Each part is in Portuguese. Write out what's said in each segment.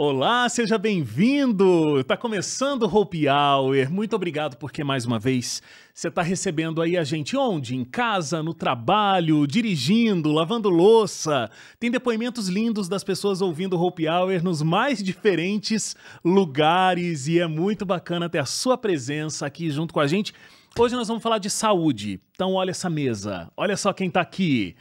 Olá, seja bem-vindo! Tá começando o Hope Hour. Muito obrigado porque, mais uma vez, você está recebendo aí a gente onde? Em casa, no trabalho, dirigindo, lavando louça. Tem depoimentos lindos das pessoas ouvindo o Hope Hour nos mais diferentes lugares e é muito bacana ter a sua presença aqui junto com a gente. Hoje nós vamos falar de saúde, então olha essa mesa, olha só quem tá aqui.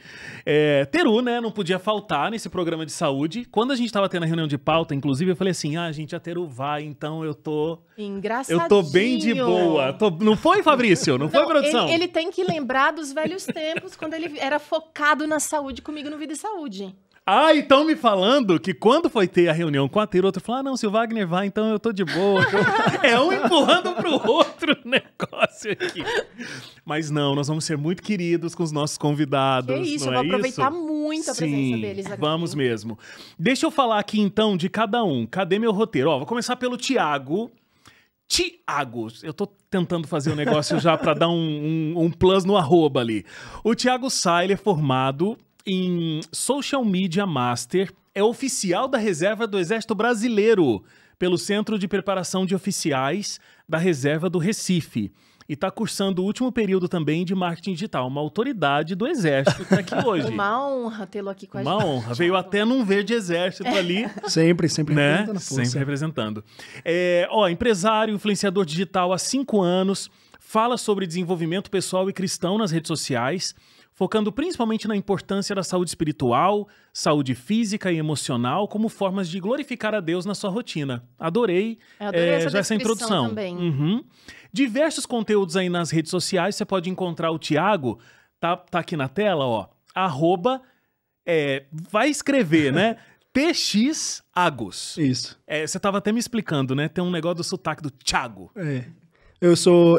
Teru, né, não podia faltar nesse programa de saúde. Quando a gente tava tendo a reunião de pauta, inclusive, eu falei assim, gente, a Teru vai, então eu tô... Engraçadinho. Eu tô bem de boa. Não foi, Fabrício? Não foi, produção? Ele tem que lembrar dos velhos tempos, quando ele era focado na saúde comigo no Vida e Saúde. Então me falando que quando foi ter a reunião com a Teru, outro falou, não, se o Wagner vai, então eu tô de boa. É um empurrando pro outro negócio aqui. Mas não, nós vamos ser muito queridos com os nossos convidados. Que isso, não eu vou é aproveitar isso? muito a presença deles aqui. Vamos mesmo. Deixa eu falar aqui então de cada um. Cadê meu roteiro? Vou começar pelo Tiago. Tiago, eu tô tentando fazer um negócio já pra dar um plus no arroba ali. O Tiago Sá, ele é formado em Social Media Master, é oficial da reserva do Exército Brasileiro, pelo Centro de Preparação de Oficiais da Reserva do Recife. E está cursando o último período também de marketing digital, uma autoridade do Exército que está aqui hoje. Uma honra tê-lo aqui com a gente. Uma honra. Veio até num verde exército ali. Sempre né? representando a força. Sempre representando. Empresário, influenciador digital há 5 anos, fala sobre desenvolvimento pessoal e cristão nas redes sociais, focando principalmente na importância da saúde espiritual, saúde física e emocional, como formas de glorificar a Deus na sua rotina. Adorei essa introdução. Também. Uhum. Diversos conteúdos aí nas redes sociais, você pode encontrar o Tiago, tá aqui na tela, @, vai escrever, né? TXAgos. Isso. Você tava até me explicando, né? Tem um negócio do sotaque do Thiago. Eu sou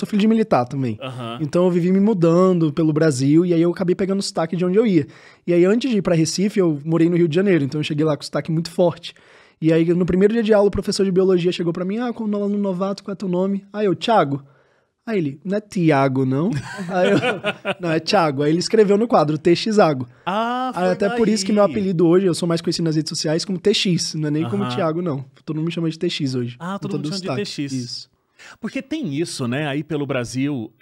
filho de militar também. Uhum. Então eu vivi me mudando pelo Brasil e aí eu acabei pegando o sotaque de onde eu ia. E aí antes de ir pra Recife, eu morei no Rio de Janeiro, então eu cheguei lá com o sotaque muito forte. E aí no primeiro dia de aula, o professor de biologia chegou pra mim, como aluno novato, qual é teu nome? Aí eu, Thiago. Aí ele, não é Tiago, não? Aí eu, não, é Thiago. Aí ele escreveu no quadro, TXAgo. Foi até daí. Por isso que meu apelido hoje, eu sou mais conhecido nas redes sociais como TX, não é nem como Thiago, não. Todo mundo me chama de TX hoje. Todo mundo chama de TX. Isso. Porque tem isso, né, aí pelo Brasil,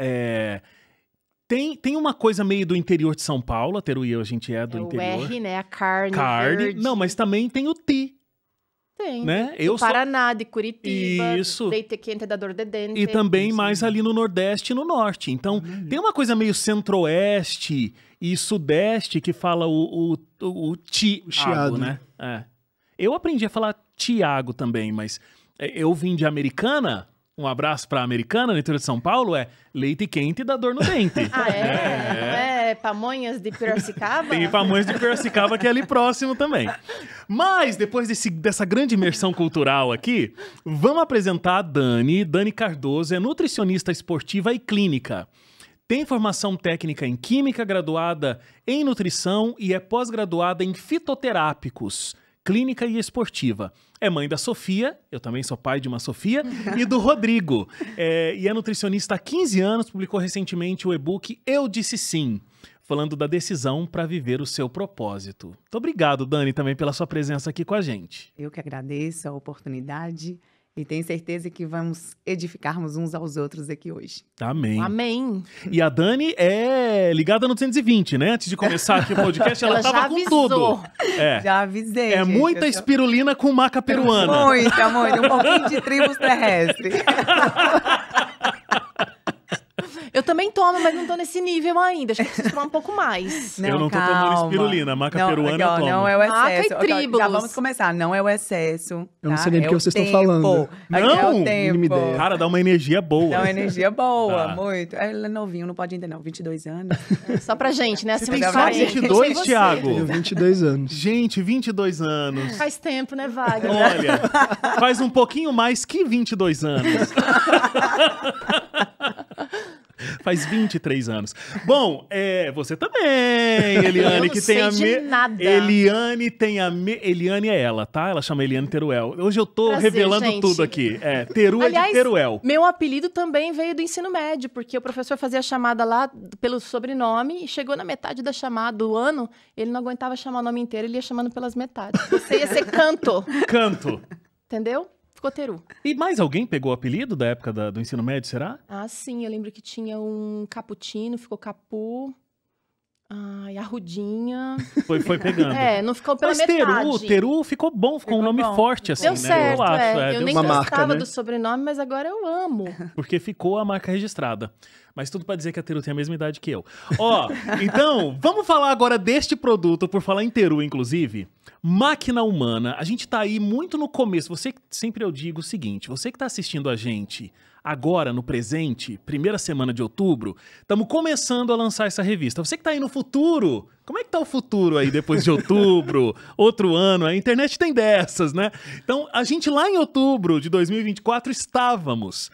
tem uma coisa meio do interior de São Paulo, a Teru e eu, a gente é do interior. O R, né, a carne verde. Não, mas também tem o Ti. Tem. Né? Do Paraná, de Curitiba, Isso. leite quente da dor de dente. E também mais ali no Nordeste e no Norte. Então, tem uma coisa meio Centro-Oeste e Sudeste que fala o Tiago, né? Eu aprendi a falar Tiago também, mas eu vim de Americana. Um abraço pra Americana, no interior de São Paulo, leite quente da dor no dente. Pamonhas de Piracicaba? Tem Pamonhas de Piracicaba que é ali próximo também. Mas, depois dessa grande imersão cultural aqui, vamos apresentar a Dani. Dani Cardoso é nutricionista esportiva e clínica. Tem formação técnica em química, graduada em nutrição e é pós-graduada em fitoterápicos, clínica e esportiva. É mãe da Sofia, eu também sou pai de uma Sofia, e do Rodrigo. E é nutricionista há 15 anos, publicou recentemente o e-book Eu Disse Sim, falando da decisão para viver o seu propósito. Muito obrigado, Dani, também pela sua presença aqui com a gente. Eu que agradeço a oportunidade e tenho certeza que vamos edificarmos uns aos outros aqui hoje. Amém. Amém. E a Dani é ligada no 220, né? Antes de começar aqui o podcast, ela tava com tudo. Já avisei. É gente, muita espirulina com maca peruana. Muita. Um pouquinho de tribos terrestres. Eu também tomo, mas não tô nesse nível ainda. Acho que preciso tomar um pouco mais. Eu não tô tomando espirulina, maca peruana eu tomo. Não é o excesso. Maca e tríbulos. Já vamos começar. Não é o excesso. Eu não sei nem do que vocês estão falando. Não, é o tempo. ideia. Cara, dá uma energia boa. Dá uma energia boa, muito. Ele é novinho, não pode entender não. 22 anos. Só pra gente, né? Você Assim, tem só 22, Thiago? Tenho 22 anos. Gente, 22 anos. Faz tempo, né, Wagner? Olha, faz um pouquinho mais que 22 anos. Faz 23 anos. Bom, você também, Eliane, Eu que não tem sei a de nada. Eliane tem a Eliane é ela, tá? Ela chama Eliane Teruel. Hoje eu tô Prazer, revelando gente. tudo aqui. Teru é de Aliás, Teruel. meu apelido também veio do ensino médio, porque o professor fazia a chamada lá pelo sobrenome e chegou na metade da chamada do ano, ele não aguentava chamar o nome inteiro, ele ia chamando pelas metades. Você ia ser Canto, Canto. entendeu? Ficou Teru. E mais alguém pegou o apelido da época do ensino médio, será? Ah, sim, eu lembro que tinha um Caputino, ficou Capu. Ai, Arrudinha. Foi pegando. Não ficou pela Mas metade. Teru ficou bom, ficou um Ficou nome bom, forte, ficou assim, Deu né? certo, Eu acho, eu deu nem uma certo. marca, gostava né? do sobrenome, mas agora eu amo. Porque ficou a marca registrada. Mas tudo pra dizer que a Teru tem a mesma idade que eu. Ó, então, vamos falar agora deste produto, por falar em Teru, inclusive. Máquina Humana. A gente tá aí muito no começo. Sempre eu digo o seguinte, você que tá assistindo a gente agora, no presente, primeira semana de outubro, estamos começando a lançar essa revista. Você que tá aí no futuro, como é que tá o futuro aí depois de outubro, outro ano? A internet tem dessas, né? Então, a gente lá em outubro de 2024 estávamos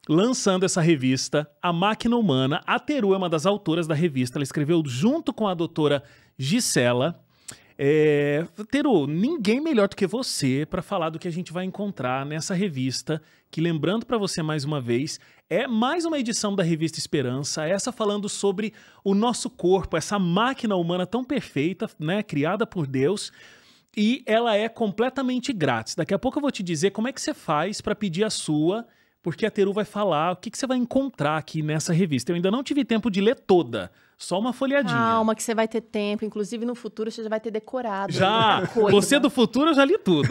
lançando essa revista, A Máquina Humana. A Teru é uma das autoras da revista, ela escreveu junto com a doutora Gisela. Teru, ninguém melhor do que você para falar do que a gente vai encontrar nessa revista, que, lembrando para você mais uma vez, é mais uma edição da revista Esperança, essa falando sobre o nosso corpo, essa máquina humana tão perfeita, né, criada por Deus, e ela é completamente grátis. Daqui a pouco eu vou te dizer como é que você faz para pedir a sua, porque a Teru vai falar o que você vai encontrar aqui nessa revista. Eu ainda não tive tempo de ler toda, só uma folhadinha. Calma, que você vai ter tempo. Inclusive, no futuro, você já vai ter decorado. Já! muita coisa. Você do futuro, eu já li tudo.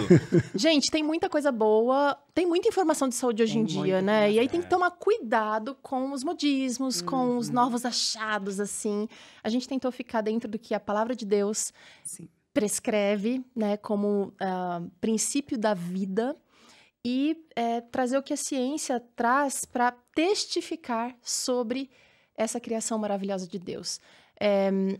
Gente, tem muita coisa boa. Tem muita informação de saúde hoje Tem em dia, muita né? E aí informação. tem que tomar cuidado com os modismos, com os novos achados, assim. A gente tentou ficar dentro do que a palavra de Deus Sim. prescreve, né? Como princípio da vida. E trazer o que a ciência traz para testificar sobre essa criação maravilhosa de Deus.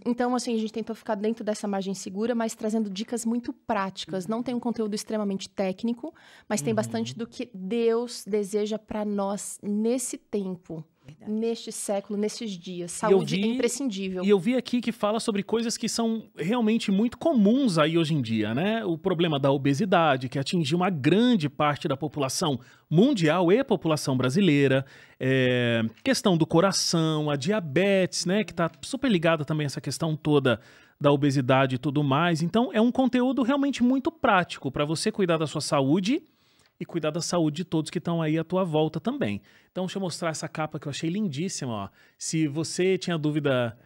Então, assim, a gente tentou ficar dentro dessa margem segura, mas trazendo dicas muito práticas. Não tem um conteúdo extremamente técnico, mas tem bastante do que Deus deseja para nós nesse tempo, Verdade. neste século, nesses dias. Saúde é imprescindível. E eu vi aqui que fala sobre coisas que são realmente muito comuns aí hoje em dia, né? O problema da obesidade, que atingiu uma grande parte da população mundial e população brasileira. Questão do coração, a diabetes, né? Que tá super ligada também a essa questão toda da obesidade e tudo mais. Então, é um conteúdo realmente muito prático para você cuidar da sua saúde e cuidar da saúde de todos que estão aí à tua volta também. Então, deixa eu mostrar essa capa que eu achei lindíssima, ó. Se você tinha dúvida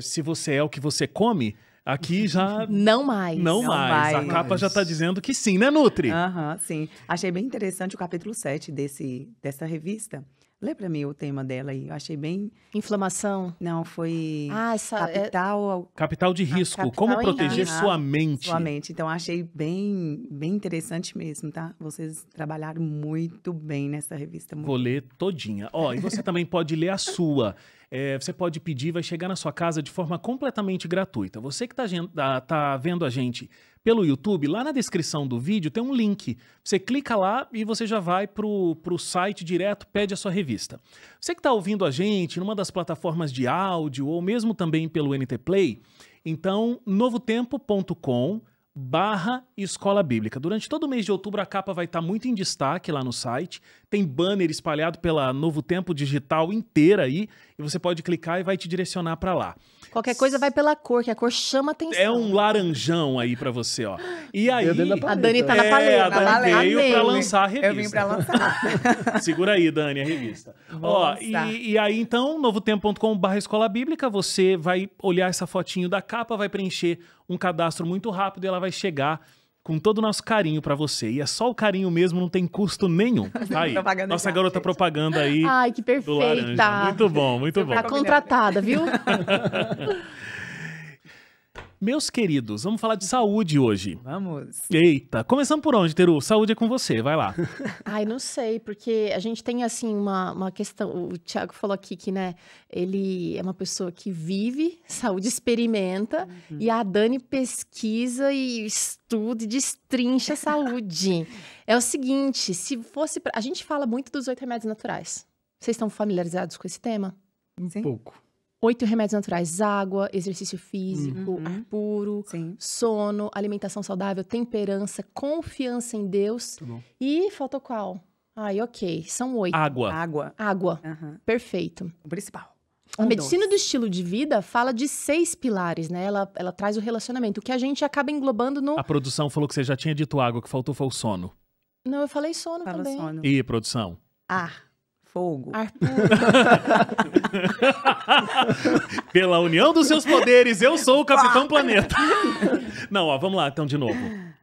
se você é o que você come, aqui já... Não mais. Não mais. A mais. capa já tá dizendo que sim, né, Nutri? Aham, sim. Achei bem interessante o capítulo 7 dessa revista. Lê pra mim o tema dela aí. Eu achei bem... Inflamação. Não, foi Essa capital... Capital de risco. capital Como em proteger risco. sua mente. Sua mente. Então, achei bem interessante mesmo, tá? Vocês trabalharam muito bem nessa revista. Vou ler todinha. Ó, e você também pode ler a sua. Você pode pedir, vai chegar na sua casa de forma completamente gratuita. Você que tá vendo a gente pelo YouTube, lá na descrição do vídeo tem um link. Você clica lá e você já vai pro site direto, pede a sua revista. Você que está ouvindo a gente numa das plataformas de áudio ou mesmo também pelo NT Play, então novotempo.com/Escola Bíblica. Durante todo o mês de outubro a capa vai estar muito em destaque lá no site. Tem banner espalhado pela Novo Tempo Digital inteira aí e você pode clicar e vai te direcionar para lá. Qualquer coisa vai pela cor, que a cor chama atenção. É um laranjão aí para você, ó. E aí... A Dani tá na paleta. A Dani veio Amei. para lançar a revista. Eu vim pra lançar. Segura aí, Dani, a revista. Vou Ó, lançar. e aí, então, novotempo.com/Escola Bíblica, você vai olhar essa fotinho da capa, vai preencher um cadastro muito rápido e ela vai chegar com todo o nosso carinho pra você. E é só o carinho mesmo, não tem custo nenhum. Tá aí. Propaganda Nossa já, garota gente. propaganda aí Ai, que do laranja. perfeita. Muito bom, muito bom. Tá contratada, viu? Meus queridos, vamos falar de saúde hoje. Vamos. Eita, começando por onde, Teru? Saúde é com você, vai lá. Ai, não sei, porque a gente tem, assim, uma questão... O Thiago falou aqui que, né, ele é uma pessoa que vive, saúde experimenta, e a Dani pesquisa e estuda e destrincha a saúde. É o seguinte, se fosse... A gente fala muito dos 8 remédios naturais. Vocês estão familiarizados com esse tema? Um Sim. pouco. 8 remédios naturais: água, exercício físico, Uhum. ar puro, Sim. sono, alimentação saudável, temperança, confiança em Deus. Tá bom. E faltou qual? Ai, ok. São 8. Água. Água. Água. Aham. Perfeito. O principal. A Um medicina doce. do estilo de vida fala de 6 pilares, né? Ela traz o relacionamento, o que a gente acaba englobando no... A produção falou que você já tinha dito água, que faltou foi o sono. Não, eu falei sono Fala também. sono. E produção? Ar. Fogo. Ar puro. Pela união dos seus poderes, eu sou o Capitão Planeta. Não, ó, vamos lá, então, de novo.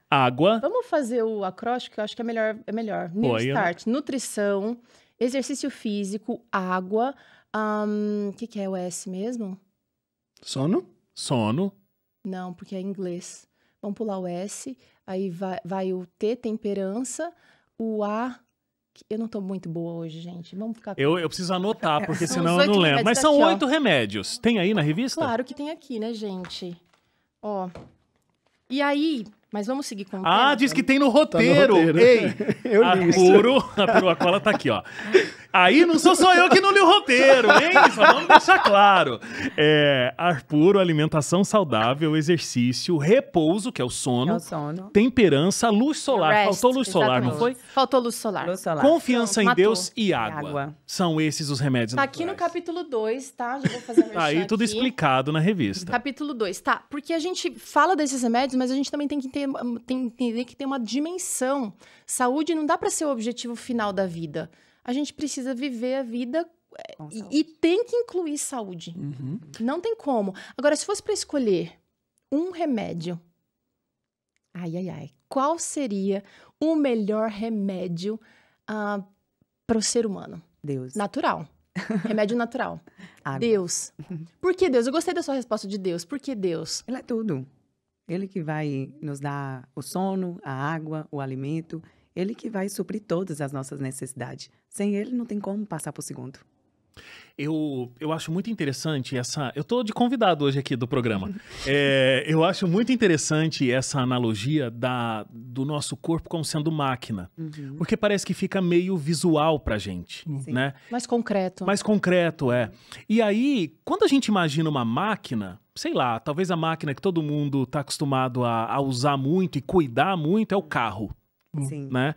Água. Vamos fazer o acróstico, que eu acho que é melhor. New Pô, aí eu- Start. Nutrição, exercício físico, água. O que é o S mesmo? Sono? Sono. Não, porque é em inglês. Vamos pular o S. Aí vai o T, temperança. O A... Eu não tô muito boa hoje, gente. Vamos ficar... Eu preciso anotar, porque São senão os eu não 8 lembro. Mas remédios são aqui, ó. 8 remédios. Tem aí na revista? Claro que tem aqui, né, gente? Ó. E aí... Mas vamos seguir com o Ah, tema? diz que tem no roteiro. roteiro. Ei, Eu li isso. Arpuro. A piruacola tá aqui, ó. Aí não sou só eu que não li o roteiro, hein? Só vamos deixar claro. Ar puro, alimentação saudável, exercício, repouso, que é o É sono, o sono. temperança, luz solar. Rest, Faltou luz solar, não exatamente. foi? Faltou luz solar. Luz solar. Confiança Pronto, em matou. Deus e água. água. São esses os remédios Tá aqui no naturais. capítulo 2, tá? Já vou fazer a merchan Aí tudo aqui. explicado na revista. Capítulo 2, tá? Porque a gente fala desses remédios, mas a gente também tem que entender que tem uma dimensão. Saúde não dá pra ser o objetivo final da vida. A gente precisa viver a vida Com e tem que incluir saúde. Uhum. Não tem como. Agora, se fosse pra escolher um remédio, qual seria o melhor remédio para o ser humano? Deus. Natural. Remédio natural. Água. Deus. Por que Deus? Eu gostei da sua resposta de Deus. Por que Deus? Ele é tudo. Ele que vai nos dar o sono, a água, o alimento. Ele que vai suprir todas as nossas necessidades. Sem ele, não tem como passar por segundo. Eu acho muito interessante essa... Eu tô de convidado hoje aqui do programa. Eu acho muito interessante essa analogia do nosso corpo como sendo máquina. Uhum. Porque parece que fica meio visual pra gente, Sim. né? Mais concreto. Mais concreto, é. E aí, quando a gente imagina uma máquina, sei lá, talvez a máquina que todo mundo tá acostumado a usar muito e cuidar muito é o carro, Sim. né?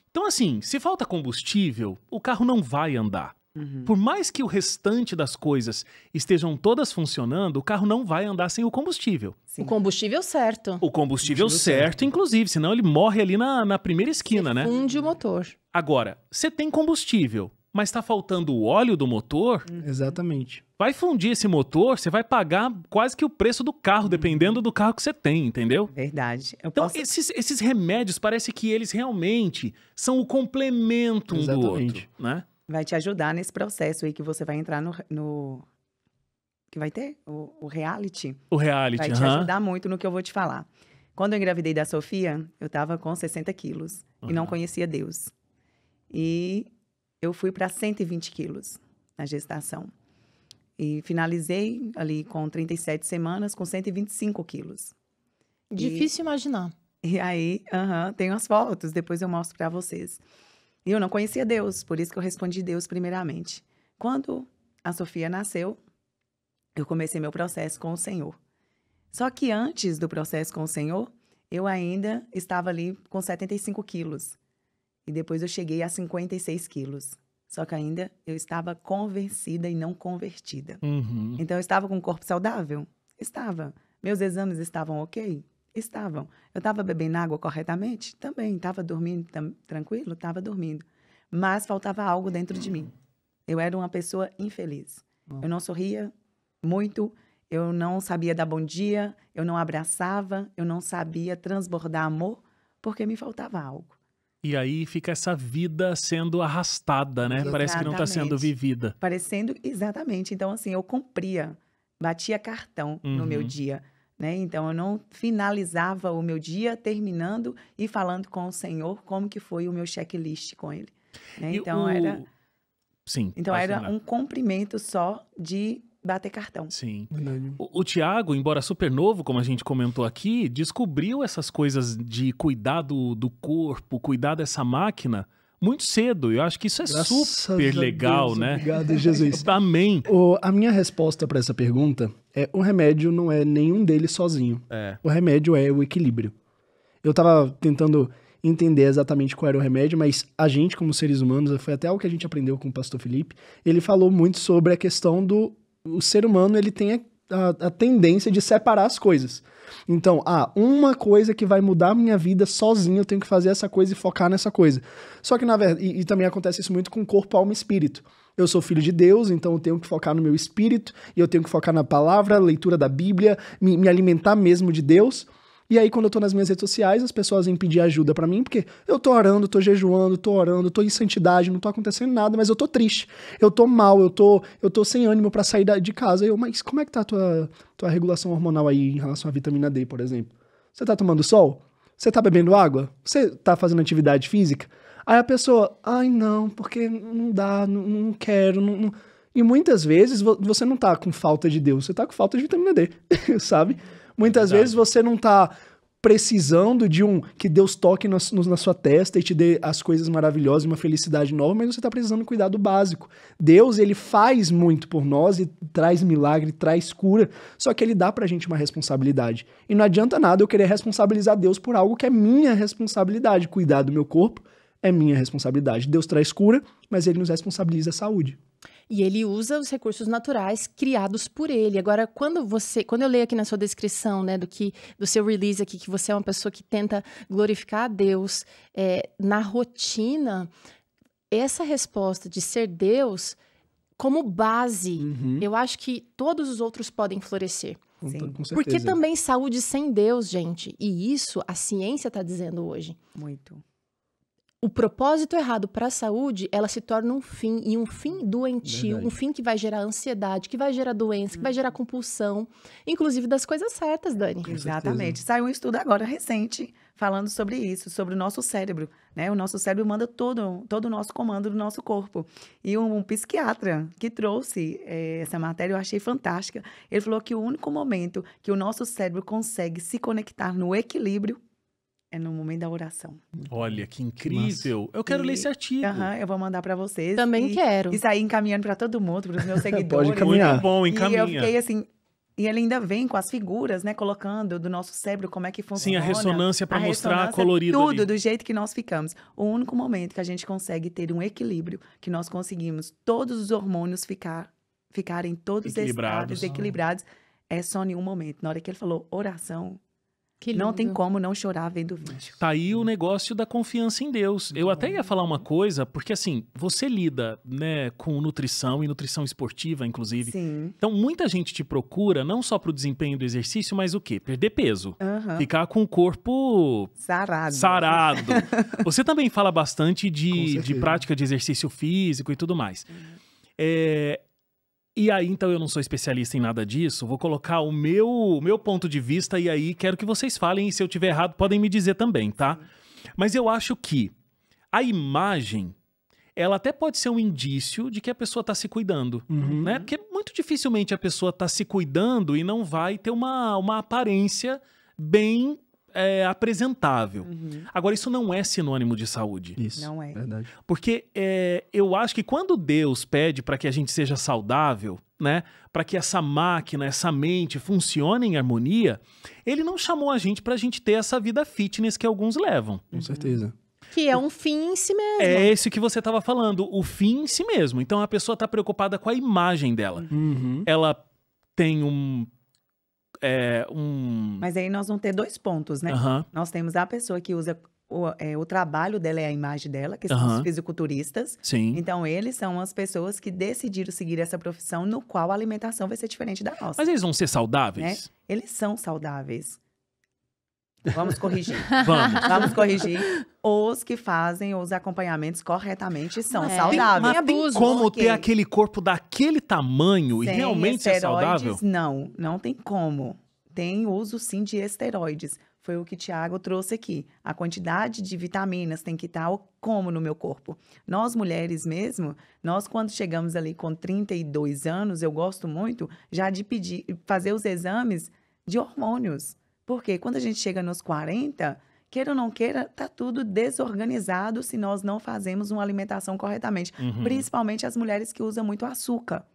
Então, assim, se falta combustível, o carro não vai andar. Uhum. Por mais que o restante das coisas estejam todas funcionando, o carro não vai andar sem o combustível. Sim. O combustível certo. O combustível Combustível certo, certo. inclusive, senão ele morre ali na primeira esquina, né? Funde o motor. Agora, você tem combustível, mas tá faltando o óleo do motor, Exatamente. vai fundir esse motor, você vai pagar quase que o preço do carro, dependendo do carro que você tem, entendeu? Verdade. Eu Então, posso... esses remédios, parece que eles realmente são o complemento um do outro, Exatamente. né? Vai te ajudar nesse processo aí que você vai entrar que vai ter o reality. O reality, Vai te aham. ajudar muito no que eu vou te falar. Quando eu engravidei da Sofia, eu tava com 60 quilos e não Aham. conhecia Deus. E eu fui para 120 quilos na gestação. E finalizei ali com 37 semanas com 125 quilos. Difícil imaginar. E aí, tenho as fotos, depois eu mostro para vocês. E eu não conhecia Deus, por isso que eu respondi Deus primeiramente. Quando a Sofia nasceu, eu comecei meu processo com o Senhor. Só que antes do processo com o Senhor, eu ainda estava ali com 75 quilos. E depois eu cheguei a 56 quilos. Só que ainda eu estava convencida e não convertida. Uhum. Então, eu estava com um corpo saudável? Estava. Meus exames estavam ok? Estavam. Eu estava bebendo água corretamente? Também. Estava dormindo tranquilo? Estava dormindo. Mas faltava algo dentro de mim. Eu era uma pessoa infeliz. Eu não sorria muito, eu não sabia dar bom dia, eu não abraçava, eu não sabia transbordar amor, porque me faltava algo. E aí fica essa vida sendo arrastada, né? Parece que não tá sendo Exatamente. vivida. Parecendo exatamente. Então, assim, eu cumpria, batia cartão no meu Uhum. dia, né? Então, eu não finalizava o meu dia terminando e falando com o Senhor como que foi o meu checklist com Ele. Né? E Então, o- era, Sim. então pode era terminar. um cumprimento só de bater cartão. Sim. Verdade. O Tiago, embora super novo, como a gente comentou aqui, descobriu essas coisas de cuidar do corpo, cuidar dessa máquina muito cedo. Eu acho que isso é Graças super a legal, Deus, né? Obrigado, Jesus. Amém. A minha resposta para essa pergunta é: o remédio não é nenhum deles sozinho. É. O remédio é o equilíbrio. Eu tava tentando entender exatamente qual era o remédio, mas a gente, como seres humanos, foi até algo que a gente aprendeu com o pastor Felipe, ele falou muito sobre a questão o ser humano, ele tem a tendência de separar as coisas. Então, uma coisa que vai mudar a minha vida sozinho, eu tenho que fazer essa coisa e focar nessa coisa. Só que, na verdade, e também acontece isso muito com corpo, alma e espírito. Eu sou filho de Deus, então eu tenho que focar no meu espírito, e eu tenho que focar na palavra, leitura da Bíblia, me alimentar mesmo de Deus. E aí, quando eu tô nas minhas redes sociais, as pessoas vêm pedir ajuda pra mim, porque eu tô orando, tô jejuando, tô orando, tô em santidade, não tô acontecendo nada, mas eu tô triste, eu tô mal, eu tô sem ânimo pra sair de casa. Mas como é que tá a tua regulação hormonal aí em relação à vitamina D, por exemplo? Você tá tomando sol? Você tá bebendo água? Você tá fazendo atividade física? Aí a pessoa, não, porque não dá, não quero, não... E muitas vezes você não tá com falta de Deus, você tá com falta de vitamina D, sabe? Muitas vezes você não tá precisando de que Deus toque na sua testa e te dê as coisas maravilhosas e uma felicidade nova, mas você tá precisando cuidar do básico. Deus, ele faz muito por nós e traz milagre, traz cura, só que ele dá pra gente uma responsabilidade. E não adianta nada eu querer responsabilizar Deus por algo que é minha responsabilidade. Cuidar do meu corpo é minha responsabilidade. Deus traz cura, mas ele nos responsabiliza a saúde. E ele usa os recursos naturais criados por ele. Agora, quando eu leio aqui na sua descrição, né, do seu release aqui, que você é uma pessoa que tenta glorificar a Deus na rotina, essa resposta de ser Deus como base, eu acho que todos os outros podem florescer. Sim. Com certeza. Porque também saúde sem Deus, gente, e isso a ciência está dizendo hoje. Muito. O propósito errado para a saúde, ela se torna um fim, e um fim doentio, Verdade. um fim que vai gerar ansiedade, que vai gerar doença, que vai gerar compulsão, inclusive das coisas certas, Dani. Exatamente. Saiu um estudo agora recente falando sobre isso, sobre o nosso cérebro, né? O nosso cérebro manda todo o nosso comando do nosso corpo. E um psiquiatra que trouxe essa matéria, eu achei fantástica. Ele falou que o único momento que o nosso cérebro consegue se conectar no equilíbrio é no momento da oração. Olha, que incrível. Eu quero ler esse artigo. Eu vou mandar para vocês. Também quero. E sair encaminhando para todo mundo, para os meus seguidores. Pode encaminhar. Muito bom, E eu encaminha. fiquei assim... E ele ainda vem com as figuras, né? Colocando do nosso cérebro como é que funciona. Sim, a ressonância para mostrar ressonância, colorido tudo ali. do jeito que nós ficamos. O único momento que a gente consegue ter um equilíbrio, que nós conseguimos todos os hormônios ficarem todos estáveis, equilibrados, é só em um momento. Na hora que ele falou oração, Que não tem lindo. como não chorar vendo vídeo. Tá aí o negócio da confiança em Deus. Eu até ia falar uma coisa, porque assim, você lida, né, com nutrição e nutrição esportiva, inclusive. Sim. Então, muita gente te procura, não só pro desempenho do exercício, mas o quê? Perder peso. Aham. Ficar com o corpo Sarado. sarado. Você também fala bastante Com de certeza. prática de exercício físico e tudo mais. E aí, então, eu não sou especialista em nada disso, vou colocar o meu ponto de vista e aí quero que vocês falem, e se eu tiver errado, podem me dizer também, tá? Mas eu acho que a imagem, ela até pode ser um indício de que a pessoa tá se cuidando, né? Porque muito dificilmente a pessoa tá se cuidando e não vai ter uma aparência bem apresentável. Agora, isso não é sinônimo de saúde. Isso. Não é. Verdade. Porque eu acho que quando Deus pede para que a gente seja saudável, né, para que essa máquina, essa mente funcione em harmonia, ele não chamou a gente para a gente ter essa vida fitness que alguns levam. Com certeza. Que é um fim em si mesmo. É esse que você estava falando, o fim em si mesmo. Então a pessoa está preocupada com a imagem dela. Ela tem Mas aí nós vamos ter 2 pontos, né? Aham. Nós temos a pessoa que usa o trabalho dela, é a imagem dela, que são os fisiculturistas. Sim. Então, eles são as pessoas que decidiram seguir essa profissão, no qual a alimentação vai ser diferente da nossa. Mas eles vão ser saudáveis? Eles são saudáveis. Vamos corrigir. Vamos. Vamos corrigir. Os que fazem os acompanhamentos corretamente são É. saudáveis. Mas tem abuso. como Por quê? ter aquele corpo daquele tamanho e Sem realmente ser esteroides, saudável? não tem como. Tem uso, sim, de esteroides. Foi o que o Thiago trouxe aqui. A quantidade de vitaminas tem que estar como no meu corpo. Nós, mulheres mesmo, nós quando chegamos ali com 32 anos, eu gosto muito já de fazer os exames de hormônios. Porque quando a gente chega nos 40, queira ou não queira, tá tudo desorganizado se nós não fazemos uma alimentação corretamente. Principalmente as mulheres que usam muito açúcar.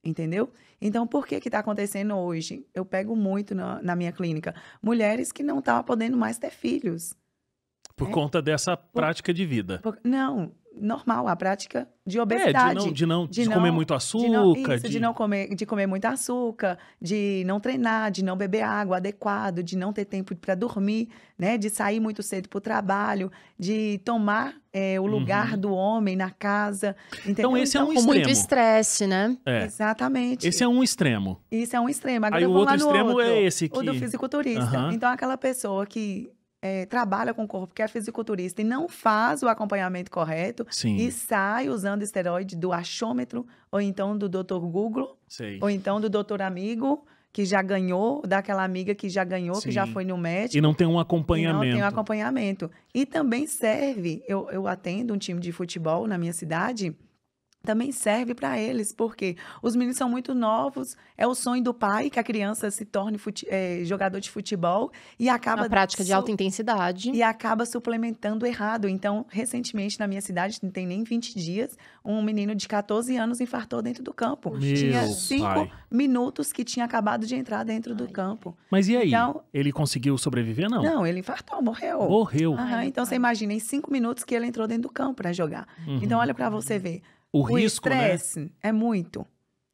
Entendeu? Então, por que está acontecendo hoje? Eu pego muito na minha clínica. Mulheres que não estavam podendo mais ter filhos. Por conta dessa prática de vida. Não, normal, a prática de obesidade. De comer muito açúcar. De comer muito açúcar, de não treinar, de não beber água adequado, de não ter tempo para dormir, né? De sair muito cedo para o trabalho, de tomar o lugar do homem na casa. Entendeu? Então, esse é um Com extremo. muito estresse, né? Exatamente. Esse é um extremo. Isso é um extremo. Agora Aí o outro extremo é esse o do aqui. fisiculturista. Então, aquela pessoa que trabalha com o corpo, que é fisiculturista e não faz o acompanhamento correto e sai usando esteroide do achômetro, ou então do Dr. Google, ou então do doutor amigo, que já ganhou, daquela amiga que já ganhou, que já foi no médico. E não tem um acompanhamento. E não tem um acompanhamento. E também serve, eu atendo um time de futebol na minha cidade, também serve para eles, porque os meninos são muito novos, é o sonho do pai que a criança se torne jogador de futebol e acaba... A prática de alta intensidade. E acaba suplementando errado. Então, recentemente, na minha cidade, não tem nem 20 dias, um menino de 14 anos infartou dentro do campo. Tinha 5 minutos que tinha acabado de entrar dentro do campo. Mas e aí? Então, ele conseguiu sobreviver, não? Não, ele infartou, morreu. Morreu. Então, você imagina, em 5 minutos que ele entrou dentro do campo para jogar. Então, olha para você ver. O risco, estresse é muito.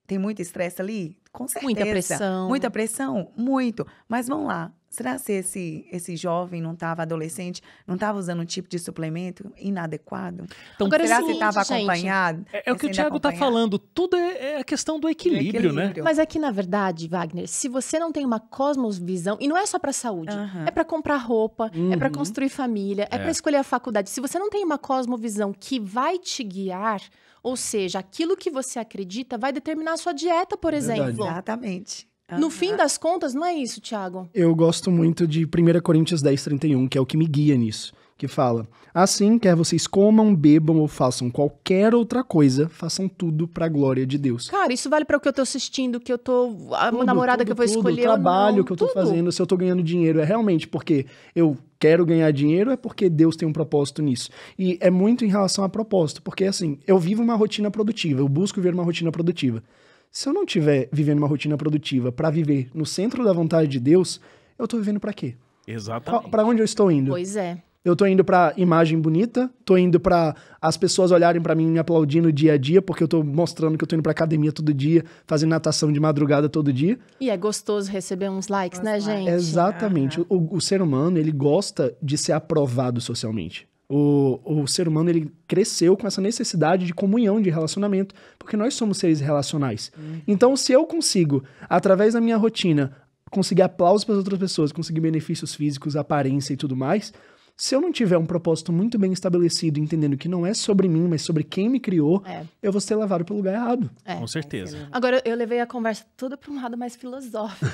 Tem muito estresse ali? Com certeza. Muita pressão. Muita pressão? Muito. Mas vamos lá. Será que esse jovem não estava adolescente, não estava usando um tipo de suplemento inadequado? Então, agora, será é o que estava acompanhado? É o que o Thiago está falando. Tudo é a questão do equilíbrio, né? Mas é que, na verdade, Wagner, se você não tem uma cosmovisão, e não é só para saúde, é para comprar roupa, é para construir família, é para escolher a faculdade. Se você não tem uma cosmovisão que vai te guiar, ou seja, aquilo que você acredita vai determinar a sua dieta, por exemplo. Exatamente. No fim das contas, não é isso, Thiago? Eu gosto muito de 1 Coríntios 10:31, que é o que me guia nisso. Que fala, assim, quer vocês comam, bebam ou façam qualquer outra coisa, façam tudo pra glória de Deus. Cara, isso vale pra o que eu tô assistindo, que eu tô... A namorada que eu vou escolher o trabalho ou não, que eu tô fazendo, se eu tô ganhando dinheiro, é realmente porque eu quero ganhar dinheiro, é porque Deus tem um propósito nisso. E é muito em relação a propósito, porque assim, eu vivo uma rotina produtiva, eu busco viver uma rotina produtiva. Se eu não estiver vivendo uma rotina produtiva pra viver no centro da vontade de Deus, eu tô vivendo pra quê? Exatamente. Pra onde eu estou indo? Pois é. Eu tô indo pra imagem bonita, tô indo pra as pessoas olharem pra mim e me aplaudindo dia a dia, porque eu tô mostrando que eu tô indo pra academia todo dia, fazendo natação de madrugada todo dia. E é gostoso receber uns likes, né, gente? Exatamente. O ser humano, ele gosta de ser aprovado socialmente. O ser humano, ele cresceu com essa necessidade de comunhão, de relacionamento, porque nós somos seres relacionais. Então, se eu consigo, através da minha rotina, conseguir aplausos para as outras pessoas, conseguir benefícios físicos, aparência e tudo mais, se eu não tiver um propósito muito bem estabelecido, entendendo que não é sobre mim, mas sobre quem me criou, eu vou ser levado pelo lugar errado. Com certeza. Agora, eu levei a conversa toda para um lado mais filosófico.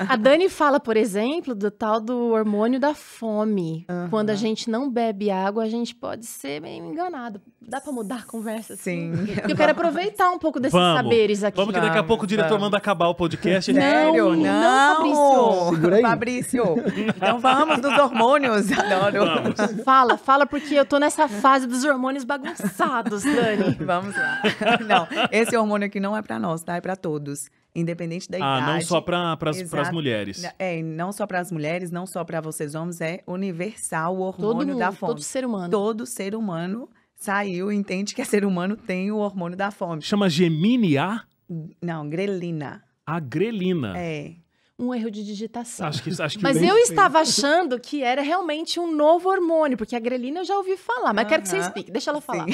A Dani fala, por exemplo, do tal do hormônio da fome. Quando a gente não bebe água, a gente pode ser meio enganado. Dá para mudar a conversa? Sim. Eu quero aproveitar um pouco desses saberes aqui. Vamos que daqui a pouco o diretor manda acabar o podcast. Sério? Não, Fabrício. Segura aí. Fabrício. Então vamos dos hormônios. Adoro. Vamos. Fala, porque eu tô nessa fase dos hormônios bagunçados, Dani. Vamos lá. Não, esse hormônio aqui não é pra nós, tá? É pra todos. Independente da idade. Não só para as mulheres. Não só para as mulheres, não só para vocês homens, é universal o hormônio da fome. Todo ser humano. Todo ser humano saiu, entende que é ser humano tem o hormônio da fome. Chama Gemini-A? Não, grelina. A grelina. É. Um erro de digitação. Acho que Mas bem eu feito. estava achando que era realmente um novo hormônio, porque a grelina eu já ouvi falar, mas quero que você explique, deixa ela falar.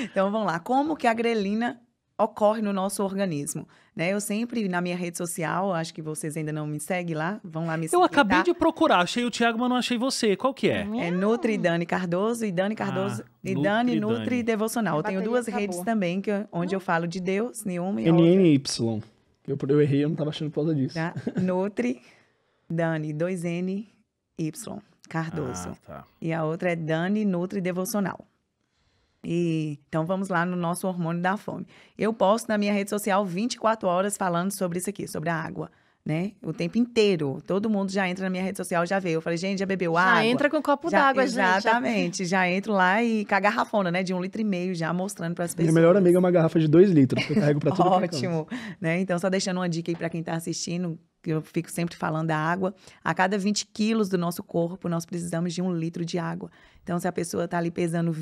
Então, vamos lá. Como que a grelina ocorre no nosso organismo? Né? Eu sempre, na minha rede social, acho que vocês ainda não me seguem lá, vão lá me seguir. Eu acabei tá? de procurar, achei o Thiago, mas não achei você. Qual que é? É Nutri Dani Cardoso e Dani Cardoso e Dani Nutri Devocional. Eu tenho duas redes também, onde eu falo de Deus, nenhuma e outra. NNY. Eu errei, eu não tava achando por causa disso. Tá? Nutri Dani, 2NY, Cardoso. Tá. E a outra é Dani Nutri Devocional. Então, vamos lá no nosso hormônio da fome. Eu posto na minha rede social 24 horas falando sobre isso aqui, sobre a água. né? O tempo inteiro. Todo mundo já entra na minha rede social, já vê. Eu falei, gente, já bebeu Já água? entra com um copo Já- d'água, gente. Exatamente. Já entro lá e com a garrafona, né? De 1,5 litro, já mostrando para as pessoas. Minha melhor amiga é uma garrafa de 2 litros, que eu carrego pra tudo que é canto. Ótimo, né? Então, só deixando uma dica aí para quem está assistindo, que eu fico sempre falando da água. A cada 20 quilos do nosso corpo, nós precisamos de 1 litro de água. Então, se a pessoa está ali pesando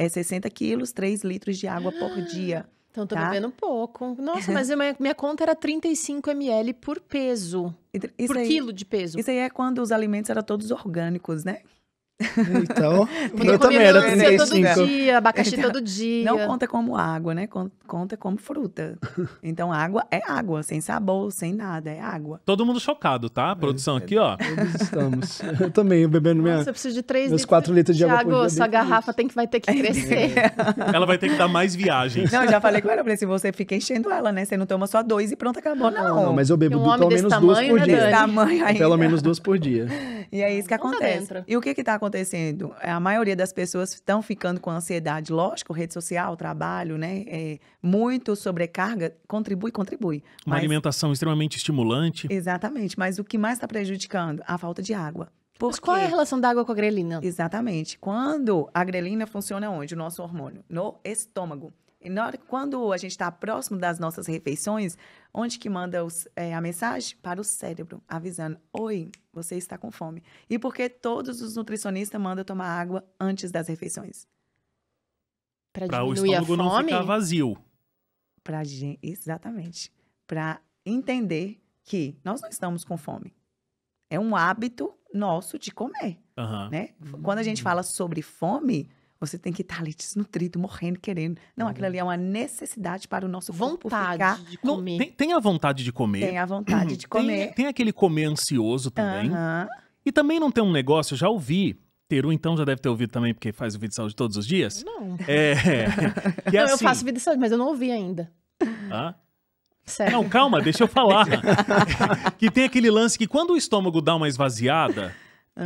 60 quilos, 3 litros de água por dia. Então, tô Tá? bebendo pouco. Nossa, mas minha conta era 35 ml por peso. Isso Por aí, quilo de peso. isso aí é quando os alimentos eram todos orgânicos, né? Então, Porque eu eu também comia era melancia 35. todo dia, abacaxi Então, todo dia. Não conta como água, né? Conta como fruta. Então, água é água, sem sabor, sem nada, é água. Todo mundo chocado, tá? A produção aqui, ó. Todos estamos. Eu também, bebendo minha... Nossa, eu preciso de 3 meus litros. 4 litros de água por Thiago, dia, sua bem garrafa vai ter que crescer. Ela vai ter que dar mais viagens. Não, eu já falei com ela, eu falei, se você fica enchendo ela, né? Você não toma só 2 e pronto, acabou, não. Não, mas eu bebo Um homem pelo desse menos 2 tamanho, por né, dia. Dani? Desse tamanho ainda. Pelo menos 2 por dia. E é isso que Então tá acontece. dentro. E o que está acontecendo? A maioria das pessoas estão ficando com ansiedade. Lógico, rede social, trabalho, né? Muito sobrecarga, contribui. Uma alimentação extremamente estimulante. Exatamente. Mas o que mais está prejudicando? A falta de água. Por Mas qual é a quê? relação da água com a grelina? Exatamente. Quando a grelina funciona onde? O nosso hormônio? No estômago. E quando a gente está próximo das nossas refeições, onde que manda a mensagem? Para o cérebro, avisando, oi, você está com fome. E por que todos os nutricionistas mandam tomar água antes das refeições? Para o diminuir a estômago não fome? ficar vazio. Exatamente. Para entender que nós não estamos com fome. É um hábito nosso de comer, Aham. né? Quando a gente fala sobre fome, você tem que estar ali desnutrido, morrendo, querendo. Não, aquilo ali é uma necessidade para o nosso corpo ficar... Vontade de Não, comer. tem a vontade de comer. Tem a vontade de comer. Tem aquele comer ansioso também. Aham. E também não tem um negócio, eu já ouvi. Teru, então, já deve ter ouvido também, porque faz o vídeo de saúde todos os dias. Não. Que é Não, eu assim, faço vida de saúde, mas eu não ouvi ainda. ah, Sério. Não, calma, deixa eu falar. Que tem aquele lance que quando o estômago dá uma esvaziada,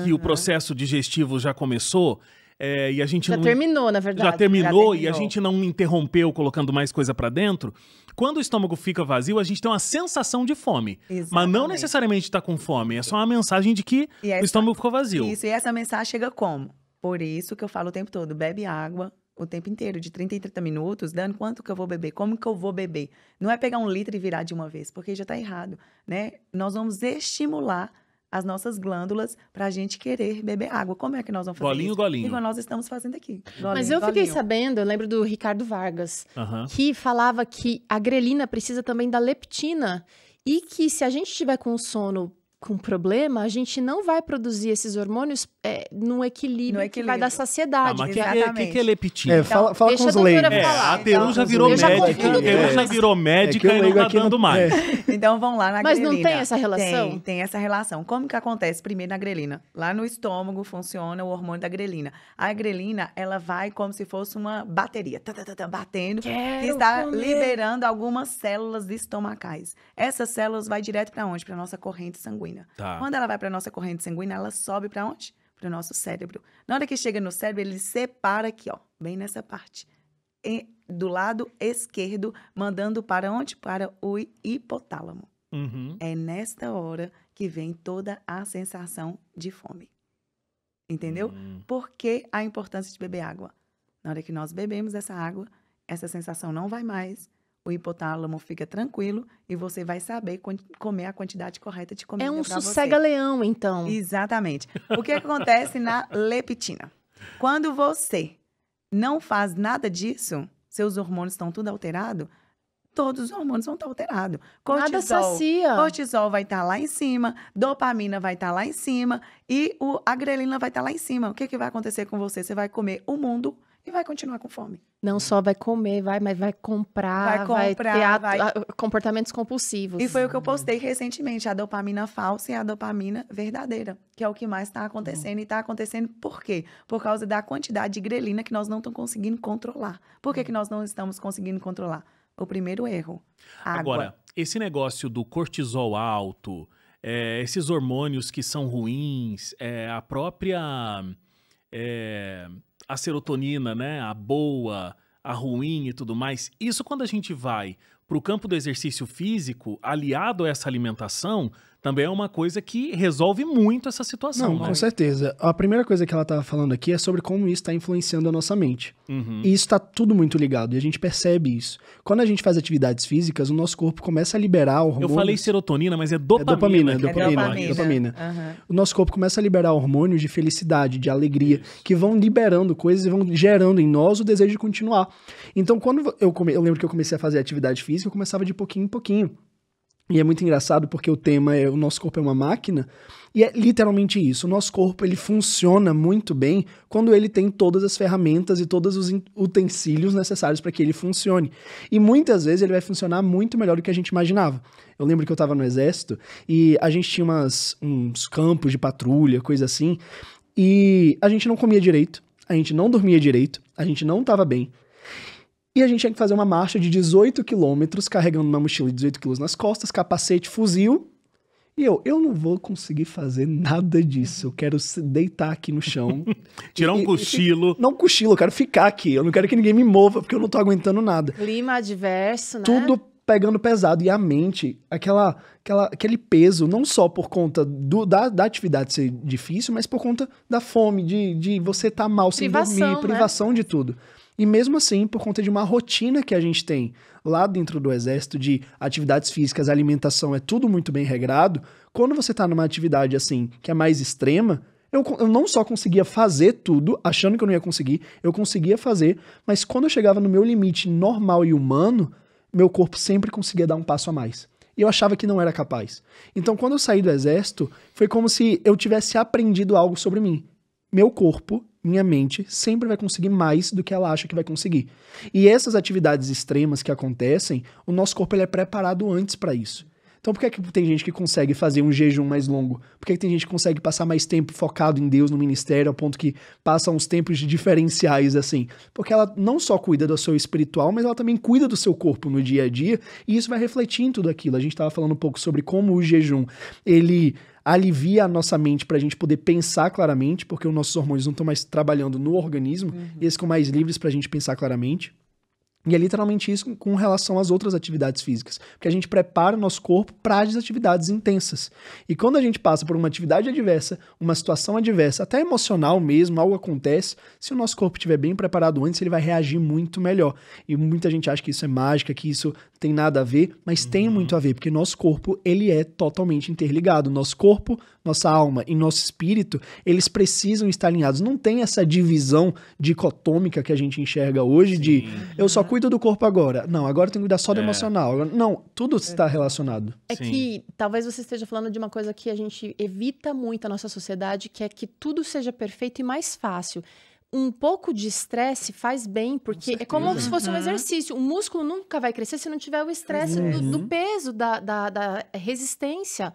que o processo digestivo já começou, e a gente Já não... terminou, na verdade. Já terminou e a terminou. gente não interrompeu colocando mais coisa pra dentro. Quando o estômago fica vazio, a gente tem uma sensação de fome. Mas não Exatamente. necessariamente tá com fome, é só uma mensagem de que E o essa- estômago ficou vazio. Isso, e essa mensagem chega como? Por isso que eu falo o tempo todo, bebe água o tempo inteiro, de 30 em 30 minutos, dando quanto que eu vou beber, como que eu vou beber. Não é pegar 1 litro e virar de uma vez, porque já está errado, né? Nós vamos estimular as nossas glândulas para a gente querer beber água. Como é que nós vamos fazer Golinho, isso? golinho. Igual nós estamos fazendo aqui. Mas Golinho, eu fiquei golinho. sabendo, eu lembro do Ricardo Vargas, Aham. que falava que a grelina precisa também da leptina e que se a gente tiver com sono com problema, a gente não vai produzir esses hormônios no equilíbrio que vai dar Ah, saciedade. mas o Exatamente. que é leptina? Fala com deixa os a doutora leigos. falar. A Teru já virou Eu já médica. confundo A Teru tudo. já virou médica que o e não leigo tá aqui não- dando mais. Então vamos lá na Mas grelina. não tem essa relação? Tem essa relação. Como que acontece primeiro na grelina? Lá no estômago funciona o hormônio da grelina. A grelina, ela vai como se fosse uma bateria, batendo, Quero que está comer. liberando algumas células estomacais. Essas células vai direto para onde? Para nossa corrente sanguínea. Tá. Quando ela vai para nossa corrente sanguínea, ela sobe para onde? Para o nosso cérebro. Na hora que chega no cérebro, ele separa aqui, ó, bem nessa parte. Do lado esquerdo, mandando para onde? Para o hipotálamo. Uhum. É nesta hora que vem toda a sensação de fome. Entendeu? Por que a importância de beber água? Na hora que nós bebemos essa água, essa sensação não vai mais, o hipotálamo fica tranquilo e você vai saber comer a quantidade correta de comida É um pra você. sossega-leão, então. Exatamente. O que acontece na leptina? Quando você não faz nada disso, seus hormônios estão tudo alterados, todos os hormônios vão estar alterados. Nada sacia. Cortisol vai estar lá em cima, dopamina vai estar lá em cima e a grelina vai estar lá em cima. O que vai acontecer com você? Você vai comer o mundo e vai continuar com fome. Não só vai comer, mas vai comprar, vai ter comportamentos compulsivos. E foi o que eu postei recentemente, a dopamina falsa e a dopamina verdadeira, que é o que mais está acontecendo. E está acontecendo por quê? Por causa da quantidade de grelina que nós não estamos conseguindo controlar. Por que não estamos conseguindo controlar? O primeiro erro, água. Agora, esse negócio do cortisol alto, esses hormônios que são ruins, a própria a serotonina, né? A boa, a ruim e tudo mais. Isso quando a gente vai para o campo do exercício físico, aliado a essa alimentação, também é uma coisa que resolve muito essa situação. Não, né? com certeza. A primeira coisa que ela estava falando aqui é sobre como isso está influenciando a nossa mente. Uhum. E isso está tudo muito ligado, e a gente percebe isso. Quando a gente faz atividades físicas, o nosso corpo começa a liberar hormônios... Eu falei serotonina, mas é dopamina. Dopamina. Aham. O nosso corpo começa a liberar hormônios de felicidade, de alegria, que vão liberando coisas e vão gerando em nós o desejo de continuar. Então, quando eu lembro que eu comecei a fazer atividade física, eu começava de pouquinho em pouquinho. E é muito engraçado porque o tema é o nosso corpo é uma máquina, e é literalmente isso. O nosso corpo, ele funciona muito bem quando ele tem todas as ferramentas e todos os utensílios necessários para que ele funcione. E muitas vezes ele vai funcionar muito melhor do que a gente imaginava. Eu lembro que eu estava no exército e a gente tinha uns campos de patrulha, coisa assim, e a gente não comia direito, a gente não dormia direito, a gente não estava bem. E a gente tinha que fazer uma marcha de 18 quilômetros, carregando uma mochila de 18 quilos nas costas, capacete, fuzil. E eu não vou conseguir fazer nada disso. Eu quero deitar aqui no chão. Tirar um cochilo. Não cochilo, eu quero ficar aqui. Eu não quero que ninguém me mova, porque eu não tô aguentando nada. Clima adverso, né? Tudo pegando pesado. E a mente, aquele peso, não só por conta da atividade ser difícil, mas por conta da fome, de você estar mal sem dormir, privação de tudo. E mesmo assim, por conta de uma rotina que a gente tem lá dentro do exército, de atividades físicas, alimentação, é tudo muito bem regrado, quando você tá numa atividade assim, que é mais extrema, eu não só conseguia fazer tudo, achando que eu não ia conseguir, eu conseguia fazer, mas quando eu chegava no meu limite normal e humano, meu corpo sempre conseguia dar um passo a mais. E eu achava que não era capaz. Então, quando eu saí do exército, foi como se eu tivesse aprendido algo sobre mim. Meu corpo, minha mente, sempre vai conseguir mais do que ela acha que vai conseguir. E essas atividades extremas que acontecem, o nosso corpo ele é preparado antes para isso. Então por que tem gente que consegue fazer um jejum mais longo? Por que tem gente que consegue passar mais tempo focado em Deus no ministério, ao ponto que passa uns tempos diferenciais assim? Porque ela não só cuida do seu espiritual, mas ela também cuida do seu corpo no dia a dia, e isso vai refletir em tudo aquilo. A gente estava falando um pouco sobre como o jejum, ele alivia a nossa mente para a gente poder pensar claramente, porque os nossos hormônios não estão mais trabalhando no organismo, e eles ficam mais livres para a gente pensar claramente. E é literalmente isso com relação às outras atividades físicas. Porque a gente prepara o nosso corpo para as atividades intensas. E quando a gente passa por uma atividade adversa, uma situação adversa, até emocional mesmo, algo acontece, se o nosso corpo estiver bem preparado antes, ele vai reagir muito melhor. E muita gente acha que isso é mágica, que isso tem nada a ver, mas tem muito a ver, porque nosso corpo, ele é totalmente interligado. Nosso corpo, nossa alma e nosso espírito, eles precisam estar alinhados. Não tem essa divisão dicotômica que a gente enxerga hoje de eu só cuido do corpo agora. Não, agora eu tenho que cuidar só do emocional. Não, tudo está relacionado. É que talvez você esteja falando de uma coisa que a gente evita muito na nossa sociedade, que é que tudo seja perfeito e mais fácil. Um pouco de estresse faz bem, porque é como se fosse um exercício. O músculo nunca vai crescer se não tiver o estresse do peso, da resistência.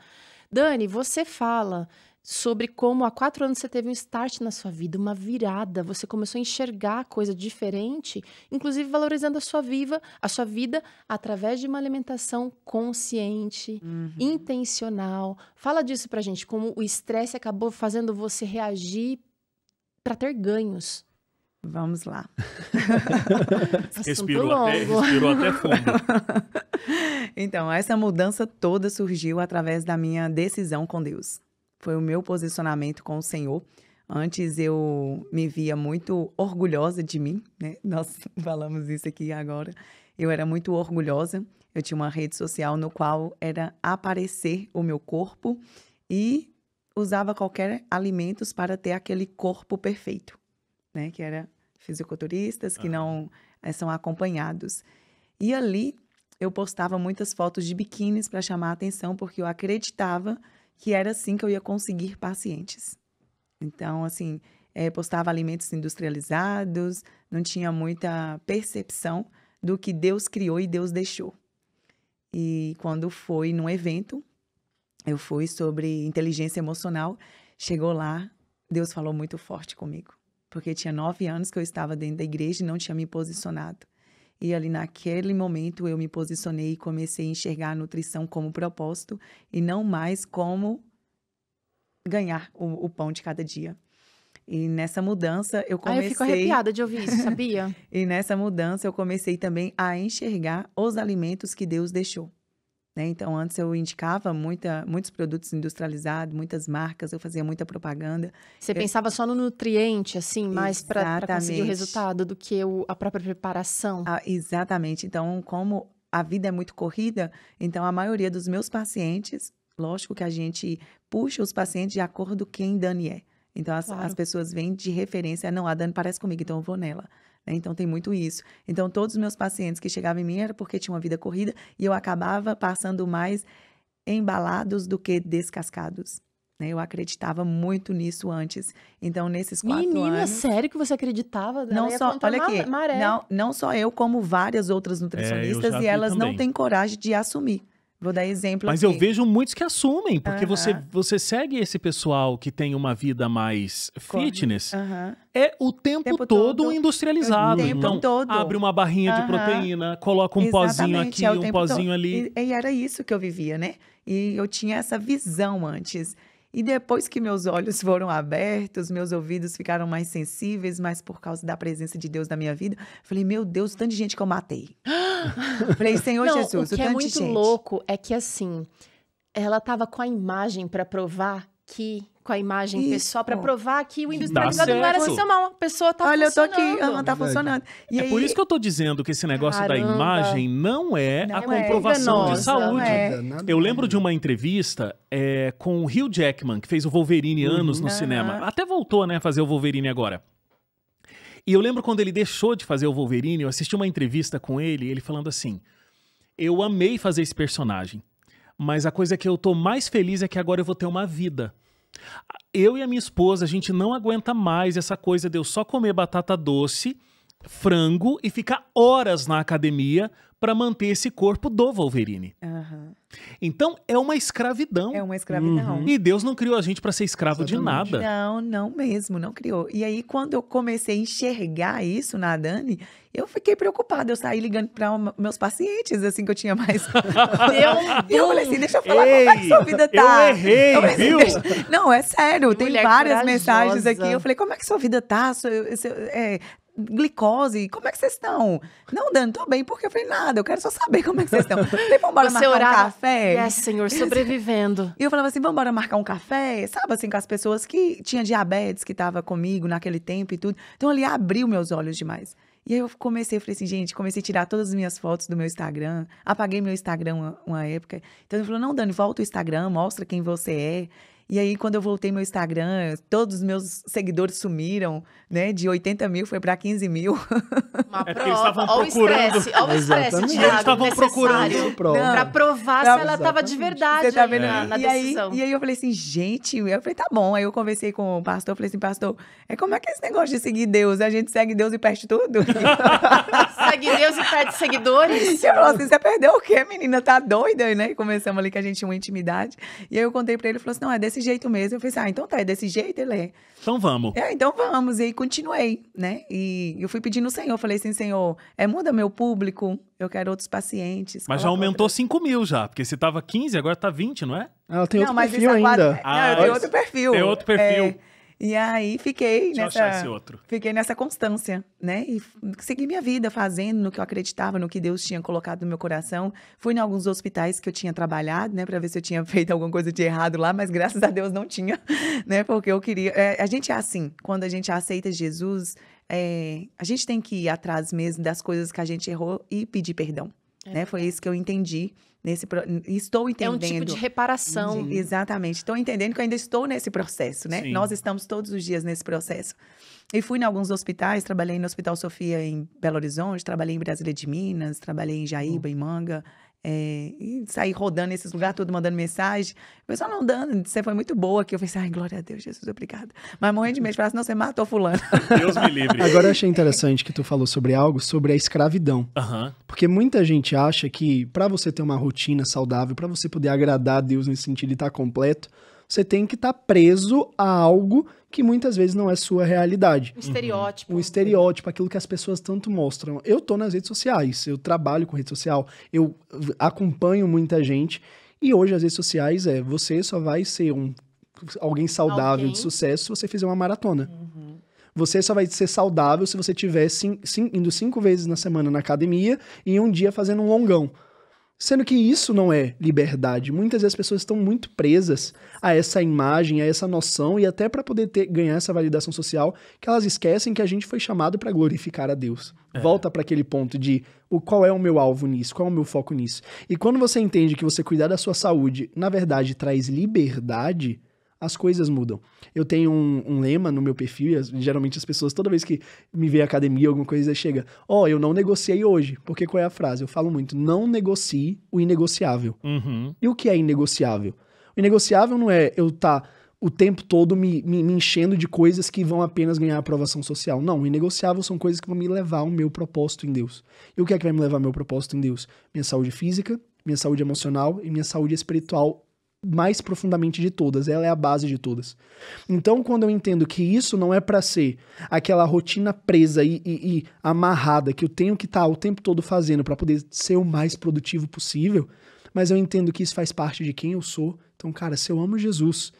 Dani, você fala sobre como há 4 anos você teve um start na sua vida, uma virada. Você começou a enxergar coisa diferente, inclusive valorizando a sua vida através de uma alimentação consciente, intencional. Fala disso pra gente, como o estresse acabou fazendo você reagir para ter ganhos. Vamos lá. Respirou até fundo. Então, essa mudança toda surgiu através da minha decisão com Deus. Foi o meu posicionamento com o Senhor. Antes eu me via muito orgulhosa de mim, né? Nós falamos isso aqui agora. Eu era muito orgulhosa. Eu tinha uma rede social no qual era aparecer o meu corpo e usava qualquer alimentos para ter aquele corpo perfeito, né? Que era fisiculturistas que não são acompanhados. E ali eu postava muitas fotos de biquínis para chamar a atenção, porque eu acreditava que era assim que eu ia conseguir pacientes. Então, assim, postava alimentos industrializados, não tinha muita percepção do que Deus criou e Deus deixou. E quando foi num evento, eu fui sobre inteligência emocional, chegou lá, Deus falou muito forte comigo, porque tinha 9 anos que eu estava dentro da igreja e não tinha me posicionado. E ali naquele momento eu me posicionei e comecei a enxergar a nutrição como propósito e não mais como ganhar o pão de cada dia. E nessa mudança eu Ai, comecei... eu fico arrepiada de ouvir isso, sabia? E nessa mudança eu comecei também a enxergar os alimentos que Deus deixou. Né? Então, antes eu indicava muitos produtos industrializados, muitas marcas, eu fazia muita propaganda. Você pensava só no nutriente, assim, mais para conseguir o Exatamente. resultado do que a própria preparação. Exatamente. Então, como a vida é muito corrida, então a maioria dos meus pacientes, lógico que a gente puxa os pacientes de acordo com quem Dani é. Então, Claro. as pessoas vêm de referência, não, a Dani parece comigo, então eu vou nela. Né? Então, tem muito isso. Então, todos os meus pacientes que chegavam em mim era porque tinham uma vida corrida e eu acabava passando mais embalados do que descascados. Né? Eu acreditava muito nisso antes. Então, nesses 4 Menina, anos... sério que você acreditava? Não Ela ia só, contra olha aqui, maré. não só eu, como várias outras nutricionistas, já e vi elas não também. têm coragem de assumir. Vou dar exemplo Mas aqui. eu vejo muitos que assumem, porque Aham. você segue esse pessoal que tem uma vida mais fitness, Aham. é o tempo todo industrializado. O tempo Então, todo. abre uma barrinha de Aham. proteína, coloca um pozinho Exatamente, aqui, é o um tempo pozinho todo. ali. E era isso que eu vivia, né? E eu tinha essa visão antes. E depois que meus olhos foram abertos, meus ouvidos ficaram mais sensíveis, mas por causa da presença de Deus na minha vida, falei, meu Deus, o tanto de gente que eu matei. Falei, Senhor Não, Jesus, o que é tanto de muito gente. louco é que, assim, ela tava com a imagem para provar que... Com a imagem Isso. pessoal, para provar que o industrializado não era certo. assim, não. A pessoa tá Olha, eu tô funcionando. aqui, tá Verdade. funcionando. E É aí, por isso que eu tô dizendo que esse negócio da Caramba. imagem não é a Não é comprovação de enganosa, saúde. não é. Eu lembro de uma entrevista com o Hugh Jackman, que fez o Wolverine anos no cinema. Até voltou, né, a fazer o Wolverine agora. E eu lembro quando ele deixou de fazer o Wolverine, eu assisti uma entrevista com ele falando assim, eu amei fazer esse personagem, mas a coisa que eu tô mais feliz é que agora eu vou ter uma vida. Eu e a minha esposa, a gente não aguenta mais essa coisa de eu só comer batata doce, frango e ficar horas na academia para manter esse corpo do Wolverine. Aham. Então, é uma escravidão. É uma escravidão. E Deus não criou a gente para ser escravo de Exatamente. nada. Não, não mesmo, não criou. E aí, quando eu comecei a enxergar isso na Dani, eu fiquei preocupada. Eu saí ligando para meus pacientes, assim, que eu tinha mais. E eu falei assim, deixa eu falar como é que sua vida tá. Eu errei, Eu falei assim, viu? Não, é sério, tem Mulher várias corajosa. mensagens aqui. Eu falei, como é que sua vida tá? Glicose, como é que vocês estão? Não, Dani, tô bem, porque eu falei, nada, eu quero só saber como é que vocês estão. Eu falei, vamos embora Você marcar um orava, café? Yes, Senhor, sobrevivendo. E eu falava assim, vamos embora marcar um café? Sabe, assim, com as pessoas que tinham diabetes, que tava comigo naquele tempo e tudo. Então, ali abriu meus olhos demais. E aí eu comecei, falei assim, gente, comecei a tirar todas as minhas fotos do meu Instagram. Apaguei meu Instagram uma época. Então, ele falou, não, Dani, volta o Instagram, mostra quem você é. E aí, quando eu voltei meu Instagram, todos os meus seguidores sumiram, né? De 80 mil foi para 15 mil. Uma É porque eles estavam Ó o procurando. estresse, ó o estresse, Exatamente. Thiago, Eles estavam procurando necessário prova. pra provar se ela tava de verdade Você tá aí vendo? na E aí, decisão. e aí eu falei assim, gente, eu falei, tá bom. Aí eu conversei com o pastor, falei assim, pastor, como é que é esse negócio de seguir Deus? A gente segue Deus e perde tudo? Segue Deus e perde seguidores. E eu falei assim, você perdeu o quê, menina? Tá doida, né? E começamos ali que a gente tinha uma intimidade. E aí eu contei pra ele, ele falou assim, não, é desse jeito mesmo. Eu falei assim, então tá, é desse jeito? Ele é. Então vamos. Então vamos. E aí continuei, né? E eu fui pedindo ao Senhor, eu falei assim, Senhor, muda meu público, eu quero outros pacientes. Mas já coloca aumentou outras- 5 mil já, porque se tava 15, agora tá 20, não é? Ela tem outro mas perfil isso é quase- ainda. Ah, Não, eu tenho outro perfil. tem outro perfil. E aí fiquei Deixa eu achar esse nessa... outro. Fiquei nessa constância, né? E segui minha vida fazendo no que eu acreditava, no que Deus tinha colocado no meu coração. Fui em alguns hospitais que eu tinha trabalhado, né? Pra ver se eu tinha feito alguma coisa de errado lá, mas graças a Deus não tinha, né? Porque eu queria... a gente é assim, quando a gente aceita Jesus, a gente tem que ir atrás mesmo das coisas que a gente errou e pedir perdão, né? Foi isso que eu entendi. Estou É entendendo. um tipo de reparação. Exatamente. Estou entendendo que eu ainda estou nesse processo, né? Sim. Nós estamos todos os dias nesse processo. E fui em alguns hospitais, trabalhei no Hospital Sofia em Belo Horizonte, trabalhei em Brasília de Minas, trabalhei em Jaíba, em Manga. E saí rodando nesses lugares, tudo mandando mensagem. O pessoal não dando, você foi muito boa aqui. Eu falei assim, ai, glória a Deus, Jesus, obrigada. Mas morrendo de medo, falava assim, não, você matou fulano. Deus me livre. Agora eu achei interessante que tu falou sobre algo, sobre a escravidão. Aham. Porque muita gente acha que pra você ter uma rotina saudável, pra você poder agradar a Deus nesse sentido e estar completo, você tem que estar preso a algo que muitas vezes não é sua realidade. Um estereótipo. Um estereótipo, aquilo que as pessoas tanto mostram. Eu tô nas redes sociais, eu trabalho com rede social, eu acompanho muita gente, e hoje as redes sociais você só vai ser alguém saudável, Alguém. de sucesso, se você fizer uma maratona. Você só vai ser saudável se você estiver indo 5 vezes na semana na academia e um dia fazendo um longão. Sendo que isso não é liberdade. Muitas vezes as pessoas estão muito presas a essa imagem, a essa noção, e até para poder ganhar essa validação social, que elas esquecem que a gente foi chamado para glorificar a Deus. Volta para aquele ponto de qual é o meu alvo nisso, qual é o meu foco nisso. E quando você entende que você cuidar da sua saúde, na verdade, traz liberdade, as coisas mudam. Eu tenho um lema no meu perfil, e geralmente as pessoas, toda vez que me vê academia, alguma coisa, chega, eu não negociei hoje. Porque qual é a frase? Eu falo muito, não negocie o inegociável. Uhum. E o que é inegociável? O inegociável não é eu estar o tempo todo me enchendo de coisas que vão apenas ganhar aprovação social. Não, o inegociável são coisas que vão me levar ao meu propósito em Deus. E o que é que vai me levar ao meu propósito em Deus? Minha saúde física, minha saúde emocional e minha saúde espiritual, mais profundamente de todas, ela é a base de todas. Então, quando eu entendo que isso não é para ser aquela rotina presa e amarrada que eu tenho que estar o tempo todo fazendo para poder ser o mais produtivo possível, mas eu entendo que isso faz parte de quem eu sou. Então, cara, se eu amo Jesus,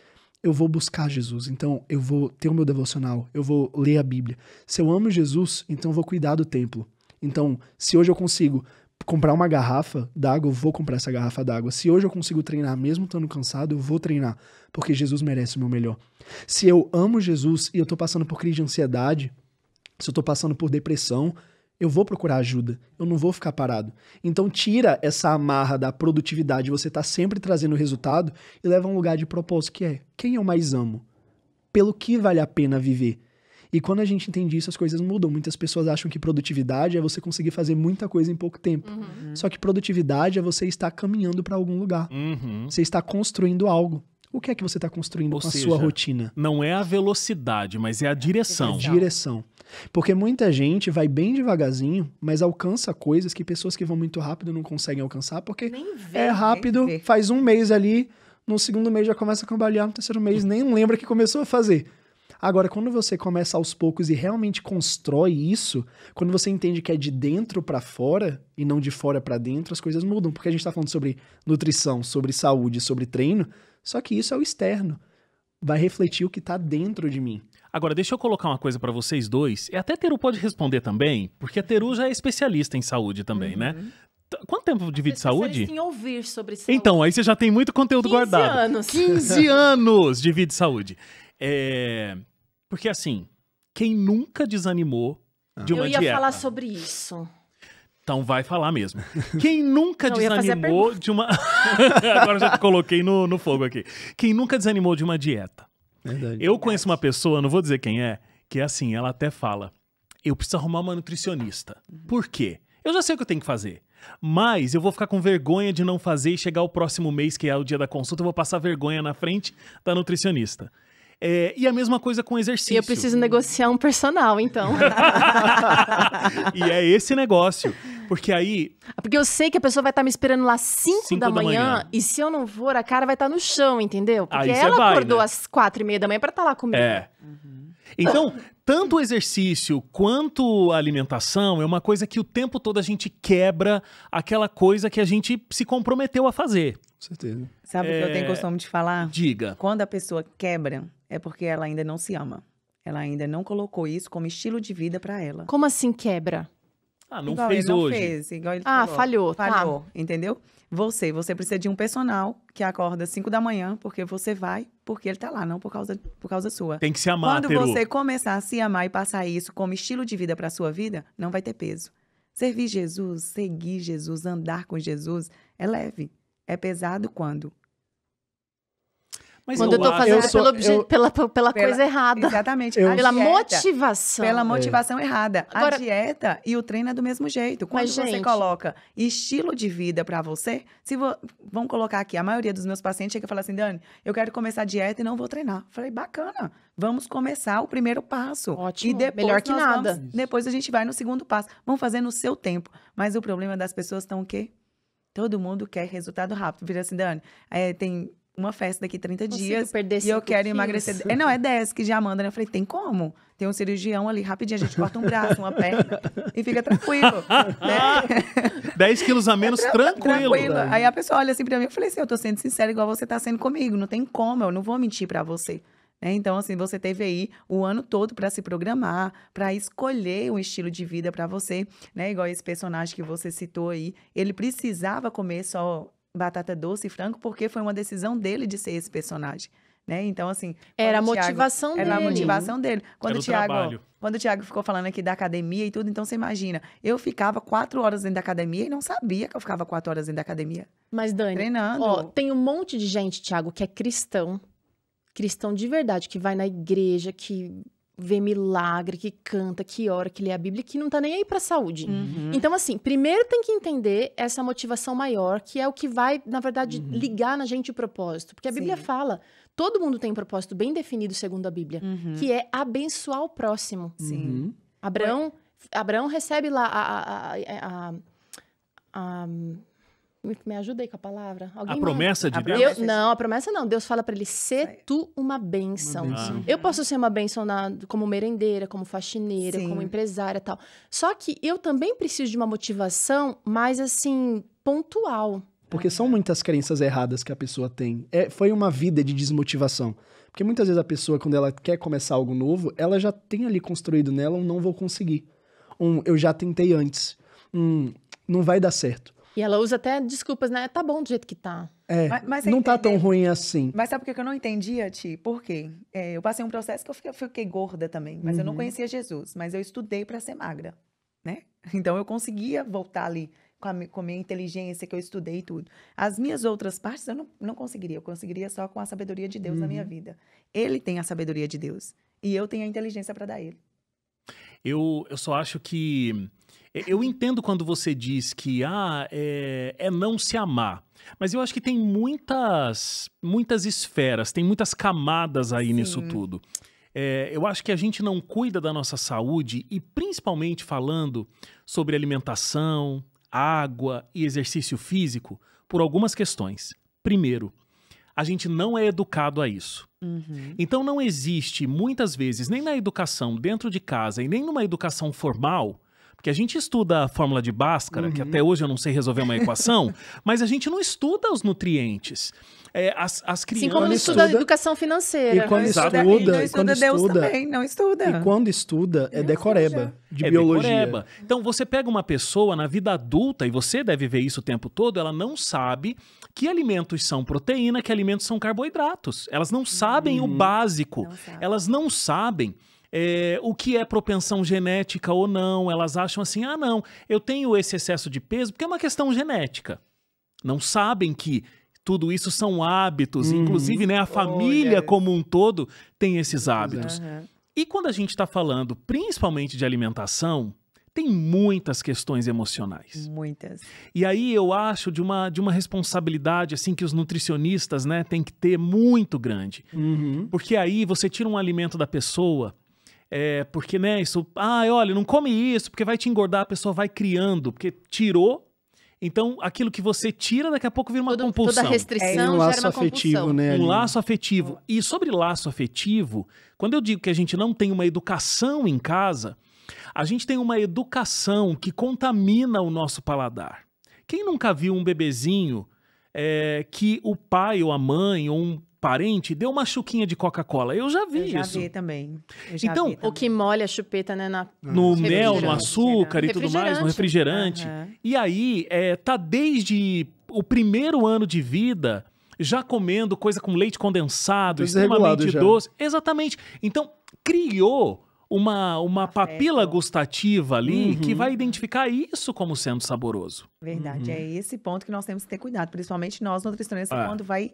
eu vou buscar Jesus, então eu vou ter o meu devocional, eu vou ler a Bíblia. Se eu amo Jesus, então eu vou cuidar do templo. Então, se hoje eu consigo comprar uma garrafa d'água, eu vou comprar essa garrafa d'água. Se hoje eu consigo treinar mesmo estando cansado, eu vou treinar, porque Jesus merece o meu melhor. Se eu amo Jesus e eu tô passando por crise de ansiedade, se eu tô passando por depressão, eu vou procurar ajuda, eu não vou ficar parado. Então tira essa amarra da produtividade, você tá sempre trazendo resultado e leva a um lugar de propósito, que é quem eu mais amo, pelo que vale a pena viver. E quando a gente entende isso, as coisas mudam. Muitas pessoas acham que produtividade é você conseguir fazer muita coisa em pouco tempo. Uhum. Só que produtividade é você estar caminhando para algum lugar. Uhum. Você está construindo algo. O que é que você está construindo Ou com a seja, sua rotina? Não é a velocidade, mas é a direção. Direção. Porque muita gente vai bem devagarzinho, mas alcança coisas que pessoas que vão muito rápido não conseguem alcançar, porque Nem vê. é rápido, vê. faz um mês ali, no segundo mês já começa a cambalear, no terceiro mês nem lembra que começou a fazer. Agora, quando você começa aos poucos e realmente constrói isso, quando você entende que é de dentro pra fora e não de fora pra dentro, as coisas mudam. Porque a gente tá falando sobre nutrição, sobre saúde, sobre treino, só que isso é o externo. Vai refletir o que tá dentro de mim. Agora, deixa eu colocar uma coisa pra vocês dois. E até a Teru pode responder também, porque a Teru já é especialista em saúde também, né? Quanto tempo de vida de saúde? Em ouvir sobre saúde. Então, aí você já tem muito conteúdo 15 guardado. anos. 15 anos de vida de saúde. Porque assim, quem nunca desanimou de uma Eu ia dieta? falar sobre isso. Então vai falar mesmo. Quem nunca Não, eu ia fazer a desanimou de uma... Agora já te coloquei no fogo aqui. Quem nunca desanimou de uma dieta? Verdade. Eu conheço uma pessoa, não vou dizer quem é, que é assim, ela até fala, eu preciso arrumar uma nutricionista. Por quê? Eu já sei o que eu tenho que fazer, mas eu vou ficar com vergonha de não fazer e chegar o próximo mês, que é o dia da consulta, eu vou passar vergonha na frente da nutricionista. E a mesma coisa com exercício. E eu preciso negociar um personal, então. E é esse negócio. Porque aí... Porque eu sei que a pessoa vai estar me esperando lá 5 5 da da manhã, manhã. e se eu não for, a cara vai estar no chão, entendeu? Porque Aí cê ela vai, acordou né? às 4:30 da manhã pra estar lá comigo. Então, tanto o exercício quanto a alimentação é uma coisa que o tempo todo a gente quebra aquela coisa que a gente se comprometeu a fazer. Com certeza. Sabe o que eu tenho costume de falar? Diga. Quando a pessoa quebra, é porque ela ainda não se ama. Ela ainda não colocou isso como estilo de vida pra ela. Como assim quebra? Ah, não Igual fez ele não hoje. fez, igual ele Ah, falou. falhou, tá. Entendeu? Você precisa de um personal que acorda às 5 da manhã, porque você vai, porque ele tá lá, não por causa sua. Tem que se amar, Quando Teru. você começar a se amar e passar isso como estilo de vida pra sua vida, não vai ter peso. Servir Jesus, seguir Jesus, andar com Jesus, é leve. É pesado quando? Mas Quando eu tô acho- fazendo pela coisa errada. Exatamente. Eu- A Pela dieta, motivação. Pela motivação errada. Agora- A dieta e o treino é do mesmo jeito. Quando Mas, você gente- coloca estilo de vida pra você, vamos colocar aqui, a maioria dos meus pacientes chega e fala assim, Dani, eu quero começar a dieta e não vou treinar. Falei, bacana, vamos começar o primeiro passo. Ótimo, E depois melhor que nós nada. depois a gente vai no segundo passo. Vamos fazer no seu tempo. Mas o problema das pessoas estão o quê? Todo mundo quer resultado rápido. Vira assim, Dani, tem uma festa daqui 30 Consigo dias perder e eu 5 quero quilos. emagrecer. Não, é 10 que já manda, né? Eu falei, tem como? Tem um cirurgião ali, rapidinho, a gente corta um braço, uma perna e fica tranquilo. Né? 10 quilos a menos, tranquilo. Aí a pessoa olha assim pra mim, eu falei assim, eu tô sendo sincera igual você tá sendo comigo, não tem como, eu não vou mentir pra você. né? Então, assim, você teve aí o ano todo para se programar, para escolher um estilo de vida para você, né? Igual esse personagem que você citou aí, ele precisava comer só batata doce e frango porque foi uma decisão dele de ser esse personagem, né? Então, assim... Era a quando o Thiago- motivação dele. Era a motivação dele. Era o trabalho. Quando o Thiago ficou falando aqui da academia e tudo, então você imagina, eu ficava 4 horas dentro da academia e não sabia que eu ficava 4 horas dentro da academia, Mas, Dani, treinando. ó, tem um monte de gente, Thiago, que é cristão de verdade, que vai na igreja, que vê milagre, que canta, que ora, que lê a Bíblia, que não tá nem aí pra saúde. Uhum. Então, assim, primeiro tem que entender essa motivação maior, que é o que vai, na verdade, ligar na gente o propósito. Porque a Bíblia Sim. fala, todo mundo tem um propósito bem definido segundo a Bíblia, Uhum. que é abençoar o próximo. Sim. Uhum. Abraão recebe lá me ajuda aí com a palavra. A Alguém promessa de A Deus? promessa. não, a promessa não. Deus fala pra ele, ser tu uma bênção. Uma bênção. Eu posso ser uma bênção como merendeira, como faxineira, Sim. como empresária e tal. Só que eu também preciso de uma motivação mais, assim, pontual. Porque são muitas crenças erradas que a pessoa tem. Foi uma vida de desmotivação. Porque muitas vezes a pessoa, quando ela quer começar algo novo, ela já tem ali construído nela um não vou conseguir. Eu já tentei antes. Não vai dar certo. E ela usa até desculpas, né? Tá bom do jeito que tá. Mas você Não tá tão entendeu? ruim assim. Mas sabe por que eu não entendia, Ti? Por quê? Eu passei um processo que eu fiquei gorda também, mas eu não conhecia Jesus, mas eu estudei para ser magra, né? Então eu conseguia voltar ali com a minha inteligência que eu estudei e tudo. As minhas outras partes eu não conseguiria, eu conseguiria só com a sabedoria de Deus na minha vida. Ele tem a sabedoria de Deus e eu tenho a inteligência para dar ele. Eu só acho que... Eu entendo quando você diz que é não se amar. Mas eu acho que tem muitas esferas, tem muitas camadas aí nisso tudo. Eu acho que a gente não cuida da nossa saúde e principalmente falando sobre alimentação, água e exercício físico por algumas questões. Primeiro, a gente não é educado a isso. Então não existe, muitas vezes, nem na educação dentro de casa e nem numa educação formal, porque a gente estuda a fórmula de Bhaskara, que até hoje eu não sei resolver uma equação, mas a gente não estuda os nutrientes. As crianças... Assim como não estuda educação financeira. E quando Exato. estuda, E não estuda Deus também, não estuda. E quando estuda, é decoreba de biologia. decoreba. Então você pega uma pessoa na vida adulta, e você deve ver isso o tempo todo, ela não sabe que alimentos são proteína, que alimentos são carboidratos. Elas não sabem o básico. Não sabe. Elas não sabem o que é propensão genética ou não. Elas acham assim, não, eu tenho esse excesso de peso porque é uma questão genética. Não sabem que tudo isso são hábitos, inclusive, né, a família Olha. como um todo tem esses hábitos. Aham. E quando a gente está falando principalmente de alimentação, tem muitas questões emocionais. Muitas. E aí eu acho de uma responsabilidade assim que os nutricionistas, né, têm que ter muito grande. Uhum. Porque aí você tira um alimento da pessoa, porque, né, isso... olha, não come isso, porque vai te engordar, a pessoa vai criando, porque tirou. Então, aquilo que você tira, daqui a pouco vira uma compulsão. Toda restrição Tem um gera laço uma afetivo, compulsão. né? ali. Um laço afetivo. E sobre laço afetivo, quando eu digo que a gente não tem uma educação em casa, a gente tem uma educação que contamina o nosso paladar. Quem nunca viu um bebezinho que o pai ou a mãe ou um parente deu uma chuquinha de Coca-Cola? Eu já vi Eu já isso. vi também. Eu já Então, vi também. O que molha a chupeta, né? No Refrigerante. mel, no açúcar e tudo mais, no Refrigerante. refrigerante. Aham. E aí, tá desde o primeiro ano de vida já comendo coisa com leite condensado, Tá desregulado extremamente já. doce. Exatamente. Então, criou uma papila gustativa ali que vai identificar isso como sendo saboroso. Verdade, é esse ponto que nós temos que ter cuidado, principalmente nós nutricionistas, É. quando vai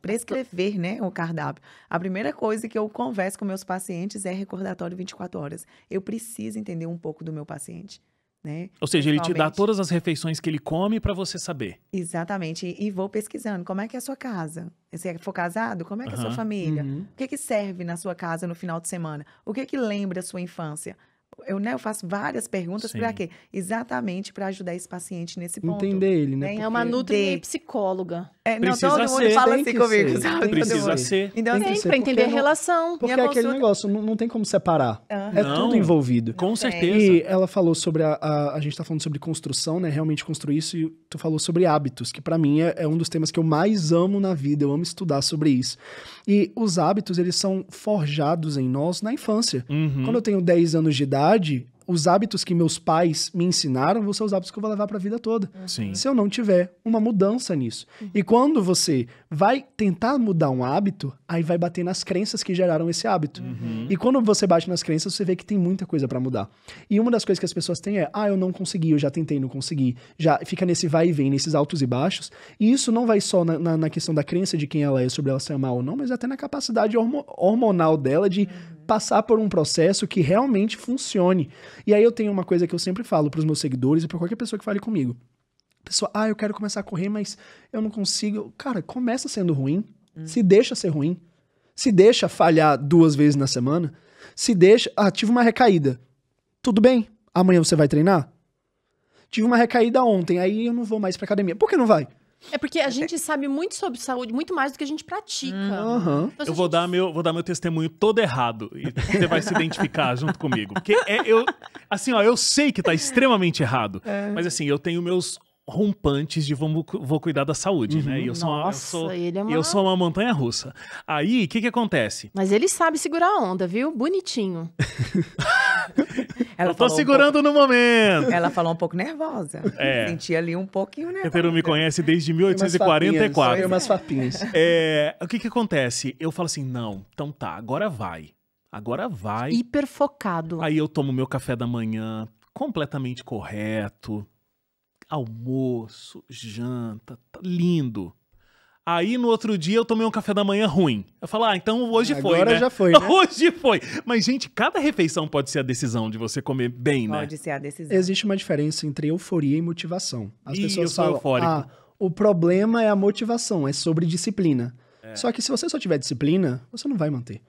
prescrever, né, o cardápio. A primeira coisa que eu converso com meus pacientes é recordatório 24 horas. Eu preciso entender um pouco do meu paciente, né? Ou seja, ele te dá Principalmente- todas as refeições que ele come para você saber. Exatamente, e vou pesquisando. Como é que é a sua casa? Se for casado, como é que é a sua Aham. família? Uhum. O que serve na sua casa no final de semana? O que lembra a sua infância? Eu faço várias perguntas Sim. para quê? Exatamente para ajudar esse paciente nesse ponto. Entender ele, né? É uma Porque- nutri-psicóloga. Não, Precisa todo mundo ser, fala tem assim que comigo, ser, sabe? tem que Todo Precisa mundo. ser. Então, Tem que assim, ser, Pra entender a porque relação. Porque Minha é aquele consulta- negócio, não tem como separar. É Não. tudo envolvido. Com tem. certeza. E ela falou sobre a gente tá falando sobre construção, né? Realmente construir isso, e tu falou sobre hábitos, que pra mim é um dos temas que eu mais amo na vida. Eu amo estudar sobre isso. E os hábitos, eles são forjados em nós na infância. Uhum. Quando eu tenho 10 anos de idade, os hábitos que meus pais me ensinaram vão ser os hábitos que eu vou levar pra vida toda. Sim. Se eu não tiver uma mudança nisso. E quando você vai tentar mudar um hábito, aí vai bater nas crenças que geraram esse hábito. E quando você bate nas crenças, você vê que tem muita coisa pra mudar. E uma das coisas que as pessoas têm é, eu não consegui, eu já tentei, não consegui. Já fica nesse vai e vem, nesses altos e baixos. E isso não vai só na questão da crença de quem ela é, sobre ela ser mal ou não, mas até na capacidade hormonal dela de passar por um processo que realmente funcione. E aí eu tenho uma coisa que eu sempre falo pros meus seguidores e pra qualquer pessoa que fale comigo. Pessoa, eu quero começar a correr, mas eu não consigo. Cara, começa sendo ruim. Se deixa ser ruim. Se deixa falhar 2 vezes na semana. Se deixa... tive uma recaída. Tudo bem? Amanhã você vai treinar? Tive uma recaída ontem, aí eu não vou mais pra academia. Por que não vai? É porque a gente sabe muito sobre saúde, muito mais do que a gente pratica. Aham. Então, se Eu a vou gente- dar meu testemunho todo errado e você vai se identificar junto comigo. Porque eu sei que tá extremamente errado, mas assim, eu tenho meus rompantes de vou cuidar da saúde, né? E eu Nossa, ele é uma... eu sou uma montanha russa. Aí, o que acontece? Mas ele sabe segurar a onda, viu? Bonitinho. Ela Eu tô falou segurando no momento. Ela falou um pouco nervosa. É. Senti ali um pouquinho nervosa. Pedro me conhece desde Tem umas 1844. papinhas. O que acontece? Eu falo assim, não, então tá, agora vai. Agora vai. Hiper focado. Aí eu tomo meu café da manhã completamente correto. Almoço, janta, tá lindo. Aí no outro dia eu tomei um café da manhã ruim. Eu falo, então hoje foi, Agora né? já foi, né? Hoje foi. Mas, gente, cada refeição pode ser a decisão de você comer bem, né? Pode ser a decisão. Existe uma diferença entre euforia e motivação. As Ih, eu pessoas sou falam, eufórico. o problema é a motivação, é sobre disciplina. Só que se você só tiver disciplina, você não vai manter.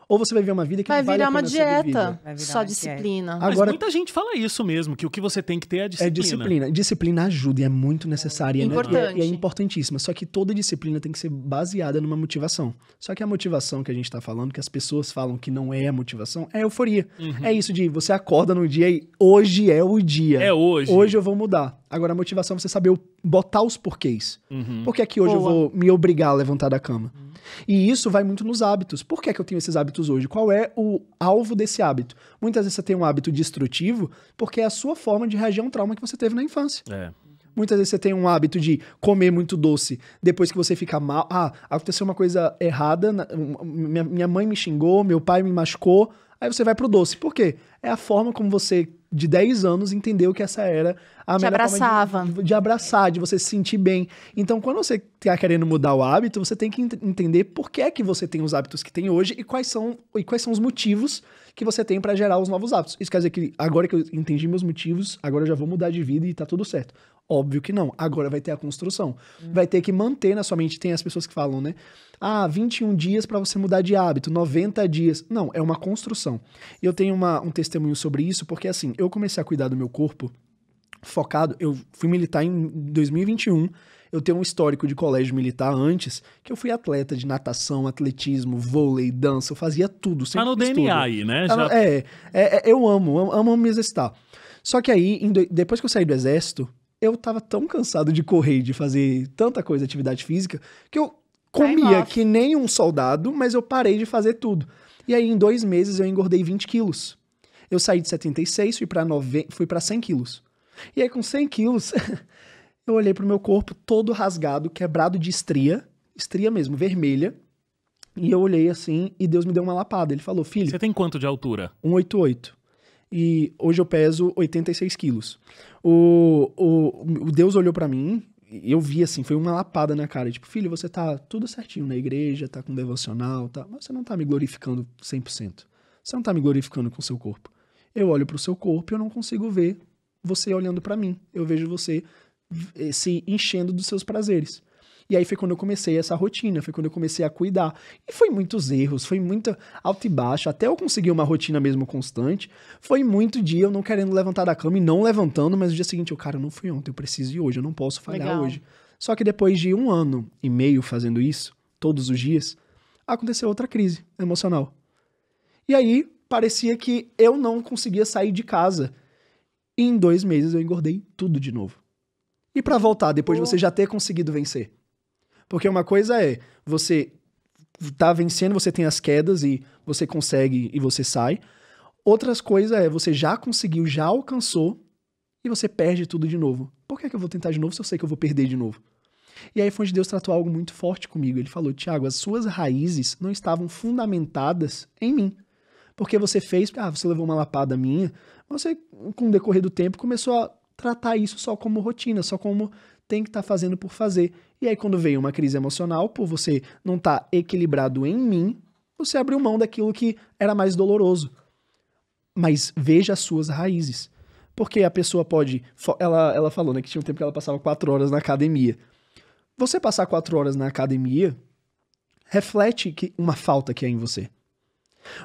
Ou você vai ver uma vida que Vai não vale virar a uma pena ser dieta. vivida. Vai virar Só uma disciplina. Mas Agora, muita gente fala isso mesmo, que o que você tem que ter é a disciplina. é disciplina. Disciplina ajuda e é muito necessária. Importante. E é importantíssima. Só que toda disciplina tem que ser baseada numa motivação. Só que a motivação que a gente tá falando, que as pessoas falam que não é a motivação, é a euforia. É isso de você acorda no dia e hoje é o dia. É hoje. Hoje eu vou mudar. Agora a motivação é você saber botar os porquês. Por que é que hoje eu Boa. vou me obrigar a levantar da cama? E isso vai muito nos hábitos. Por que é que eu tenho esses hábitos hoje? Qual é o alvo desse hábito? Muitas vezes você tem um hábito destrutivo porque é a sua forma de reagir a um trauma que você teve na infância. É. Muitas vezes você tem um hábito de comer muito doce. Depois que você fica mal... aconteceu uma coisa errada. Minha mãe me xingou, meu pai me machucou. Aí você vai pro doce. Por quê? É a forma como você, de 10 anos, entendeu que essa era a Te melhor abraçava. forma de abraçar, de você se sentir bem. Então, quando você tá querendo mudar o hábito, você tem que entender por que é que você tem os hábitos que tem hoje e quais são os motivos que você tem pra gerar os novos hábitos. Isso quer dizer que agora que eu entendi meus motivos, agora eu já vou mudar de vida e tá tudo certo. Óbvio que não. Agora vai ter a construção. Vai ter que manter na sua mente. Tem as pessoas que falam, né? 21 dias pra você mudar de hábito, 90 dias. Não, é uma construção. E eu tenho um testemunho sobre isso, porque assim, eu comecei a cuidar do meu corpo focado. Eu fui militar em 2021. Eu tenho um histórico de colégio militar antes, que eu fui atleta de natação, atletismo, vôlei, dança. Eu fazia tudo. Tá sempre no fiz DNA tudo. aí, né? Tá no- eu amo me exercitar. Só que aí, depois que eu saí do exército, eu tava tão cansado de correr, de fazer tanta coisa, atividade física, que eu Time comia off. que nem um soldado, mas eu parei de fazer tudo. E aí, em 2 meses, eu engordei 20 quilos. Eu saí de 76, fui pra 100 quilos. E aí, com 100 quilos, eu olhei pro meu corpo todo rasgado, quebrado de estria mesmo, vermelha. E eu olhei assim, e Deus me deu uma lapada. Ele falou, filho, Você tem quanto de altura? 188. E hoje eu peso 86 quilos. O Deus olhou pra mim, e eu vi assim, foi uma lapada na cara. Tipo, filho, você tá tudo certinho na igreja, tá com devocional, tá, mas você não tá me glorificando 100%. Você não tá me glorificando com o seu corpo. Eu olho pro seu corpo e eu não consigo ver você olhando pra mim. Eu vejo você se enchendo dos seus prazeres. E aí foi quando eu comecei essa rotina, foi quando eu comecei a cuidar. E foi muitos erros, foi muita alto e baixo, até eu conseguir uma rotina mesmo constante. Foi muito dia eu não querendo levantar da cama e não levantando, mas no dia seguinte, cara, eu não fui ontem, eu preciso ir hoje, eu não posso falhar Legal. hoje. Só que depois de 1 ano e meio fazendo isso, todos os dias, aconteceu outra crise emocional. E aí, parecia que eu não conseguia sair de casa. E em 2 meses eu engordei tudo de novo. E pra voltar, depois de você já ter conseguido vencer? Porque uma coisa é, você tá vencendo, você tem as quedas e você consegue e você sai. Outras coisas é, você já conseguiu, já alcançou e você perde tudo de novo. Por que eu vou tentar de novo se eu sei que eu vou perder de novo? E aí foi onde Deus tratou algo muito forte comigo. Ele falou, Tiago, as suas raízes não estavam fundamentadas em mim. Porque você fez, você levou uma lapada minha, você, com o decorrer do tempo, começou a tratar isso só como rotina, só como tem que estar fazendo por fazer. E aí quando veio uma crise emocional, por você não estar equilibrado em mim, você abriu mão daquilo que era mais doloroso. Mas veja as suas raízes. Porque a pessoa pode... Ela falou, né, que tinha um tempo que ela passava 4 horas na academia. Você passar 4 horas na academia reflete uma falta que é em você.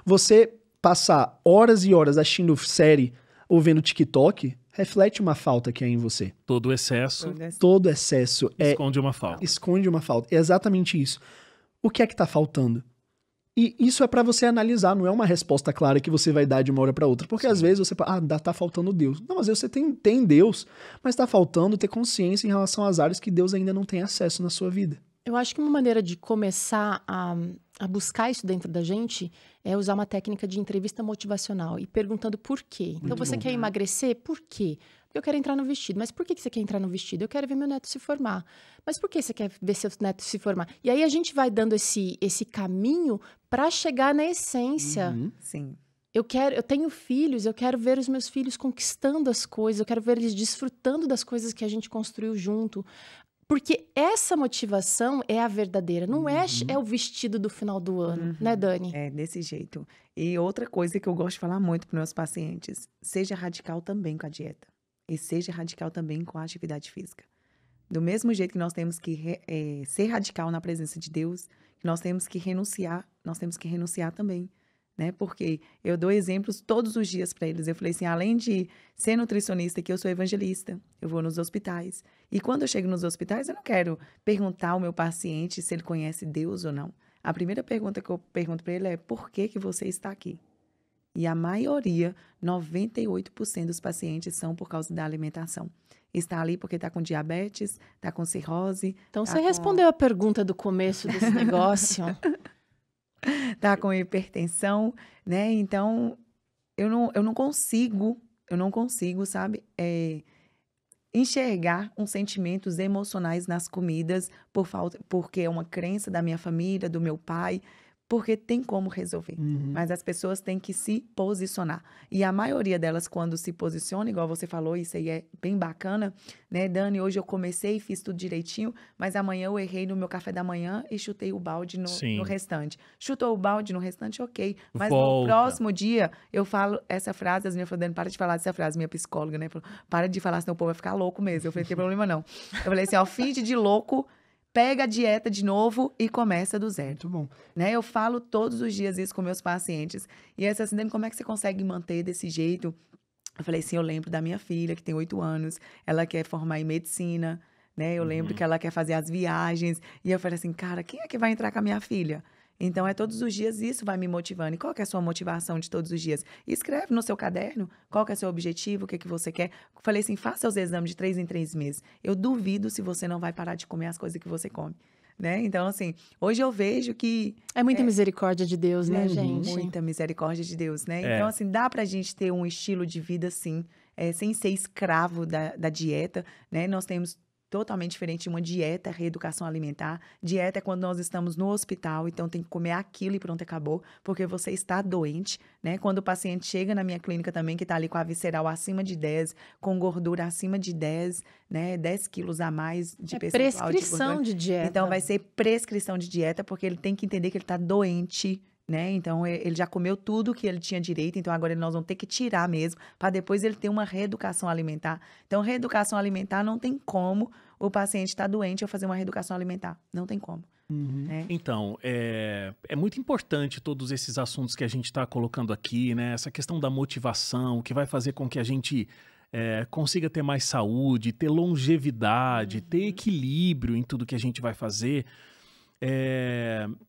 Você passar horas e horas assistindo série ou vendo TikTok reflete uma falta que é em você. Todo excesso Todo excesso esconde uma falta. esconde uma falta. É exatamente isso. O que é que tá faltando? E isso é pra você analisar, não é uma resposta clara que você vai dar de uma hora pra outra. Porque às vezes você fala, tá faltando Deus. Não, às vezes você tem Deus, mas tá faltando ter consciência em relação às áreas que Deus ainda não tem acesso na sua vida. Eu acho que uma maneira de começar a buscar isso dentro da gente é usar uma técnica de entrevista motivacional e perguntando por quê. Então, você quer emagrecer? Por quê? Porque eu quero entrar no vestido. Mas por que você quer entrar no vestido? Eu quero ver meu neto se formar. Mas por que você quer ver seu neto se formar? E aí a gente vai dando esse caminho para chegar na essência. Sim. Eu tenho filhos, eu quero ver os meus filhos conquistando as coisas, eu quero ver eles desfrutando das coisas que a gente construiu junto. Porque essa motivação é a verdadeira, não é o vestido do final do ano, né, Dani? É desse jeito. E outra coisa que eu gosto de falar muito para meus pacientes, seja radical também com a dieta. E seja radical também com a atividade física. Do mesmo jeito que nós temos que ser radical na presença de Deus, nós temos que renunciar também. Né? Porque eu dou exemplos todos os dias para eles. Eu falei assim, além de ser nutricionista, que eu sou evangelista, eu vou nos hospitais. E quando eu chego nos hospitais, eu não quero perguntar ao meu paciente se ele conhece Deus ou não. A primeira pergunta que eu pergunto para ele é, por que você está aqui? E a maioria, 98% dos pacientes são por causa da alimentação. Está ali porque está com diabetes, está com cirrose. Então, você respondeu a pergunta do começo desse negócio. Tá com hipertensão, né? Então, eu não consigo, sabe, enxergar uns sentimentos emocionais nas comidas porque é uma crença da minha família, do meu pai, porque tem como resolver. Mas as pessoas têm que se posicionar. E a maioria delas, quando se posiciona, igual você falou, isso aí é bem bacana, né? Dani, hoje eu comecei e fiz tudo direitinho, mas amanhã eu errei no meu café da manhã e chutei o balde no restante. Chutou o balde no restante, ok. Mas no próximo dia, eu falo essa frase, as minhas falaram, Dani, para de falar dessa frase, minha psicóloga, né? Falou, para de falar, senão o povo vai ficar louco mesmo. Eu falei, não tem problema não. Eu falei assim, ó, finge de louco, pega a dieta de novo e começa do zero. Muito bom. Né? Eu falo todos os dias isso com meus pacientes. E essa assim, Dani, como é que você consegue manter desse jeito? Eu falei assim, eu lembro da minha filha, que tem 8 anos, ela quer formar em medicina, né? Eu lembro que ela quer fazer as viagens. E eu falei assim, cara, quem é que vai entrar com a minha filha? Então, todos os dias isso vai me motivando. E qual que é a sua motivação de todos os dias? Escreve no seu caderno qual que é o seu objetivo, o que você quer. Falei assim, faça os exames de 3 em 3 meses. Eu duvido se você não vai parar de comer as coisas que você come. Né? Então, assim, hoje eu vejo que... É muita misericórdia de Deus, né, gente? Muita misericórdia de Deus, né? Então, assim, dá pra gente ter um estilo de vida, assim, sem ser escravo da dieta, né? Nós temos totalmente diferente de uma dieta, reeducação alimentar. Dieta é quando nós estamos no hospital, então tem que comer aquilo e pronto, acabou, porque você está doente, né? Quando o paciente chega na minha clínica também, que está ali com a visceral acima de 10, com gordura acima de 10, né? 10 quilos a mais de percentual prescrição de dieta. Então, vai ser prescrição de dieta, porque ele tem que entender que ele está doente, né? Então, ele já comeu tudo que ele tinha direito, então agora nós vamos ter que tirar mesmo, para depois ele ter uma reeducação alimentar. Então, reeducação alimentar não tem como o paciente está doente, eu fazer uma reeducação alimentar. Não tem como. Né? Então, é muito importante todos esses assuntos que a gente está colocando aqui, né? Essa questão da motivação, que vai fazer com que a gente consiga ter mais saúde, ter longevidade, ter equilíbrio em tudo que a gente vai fazer.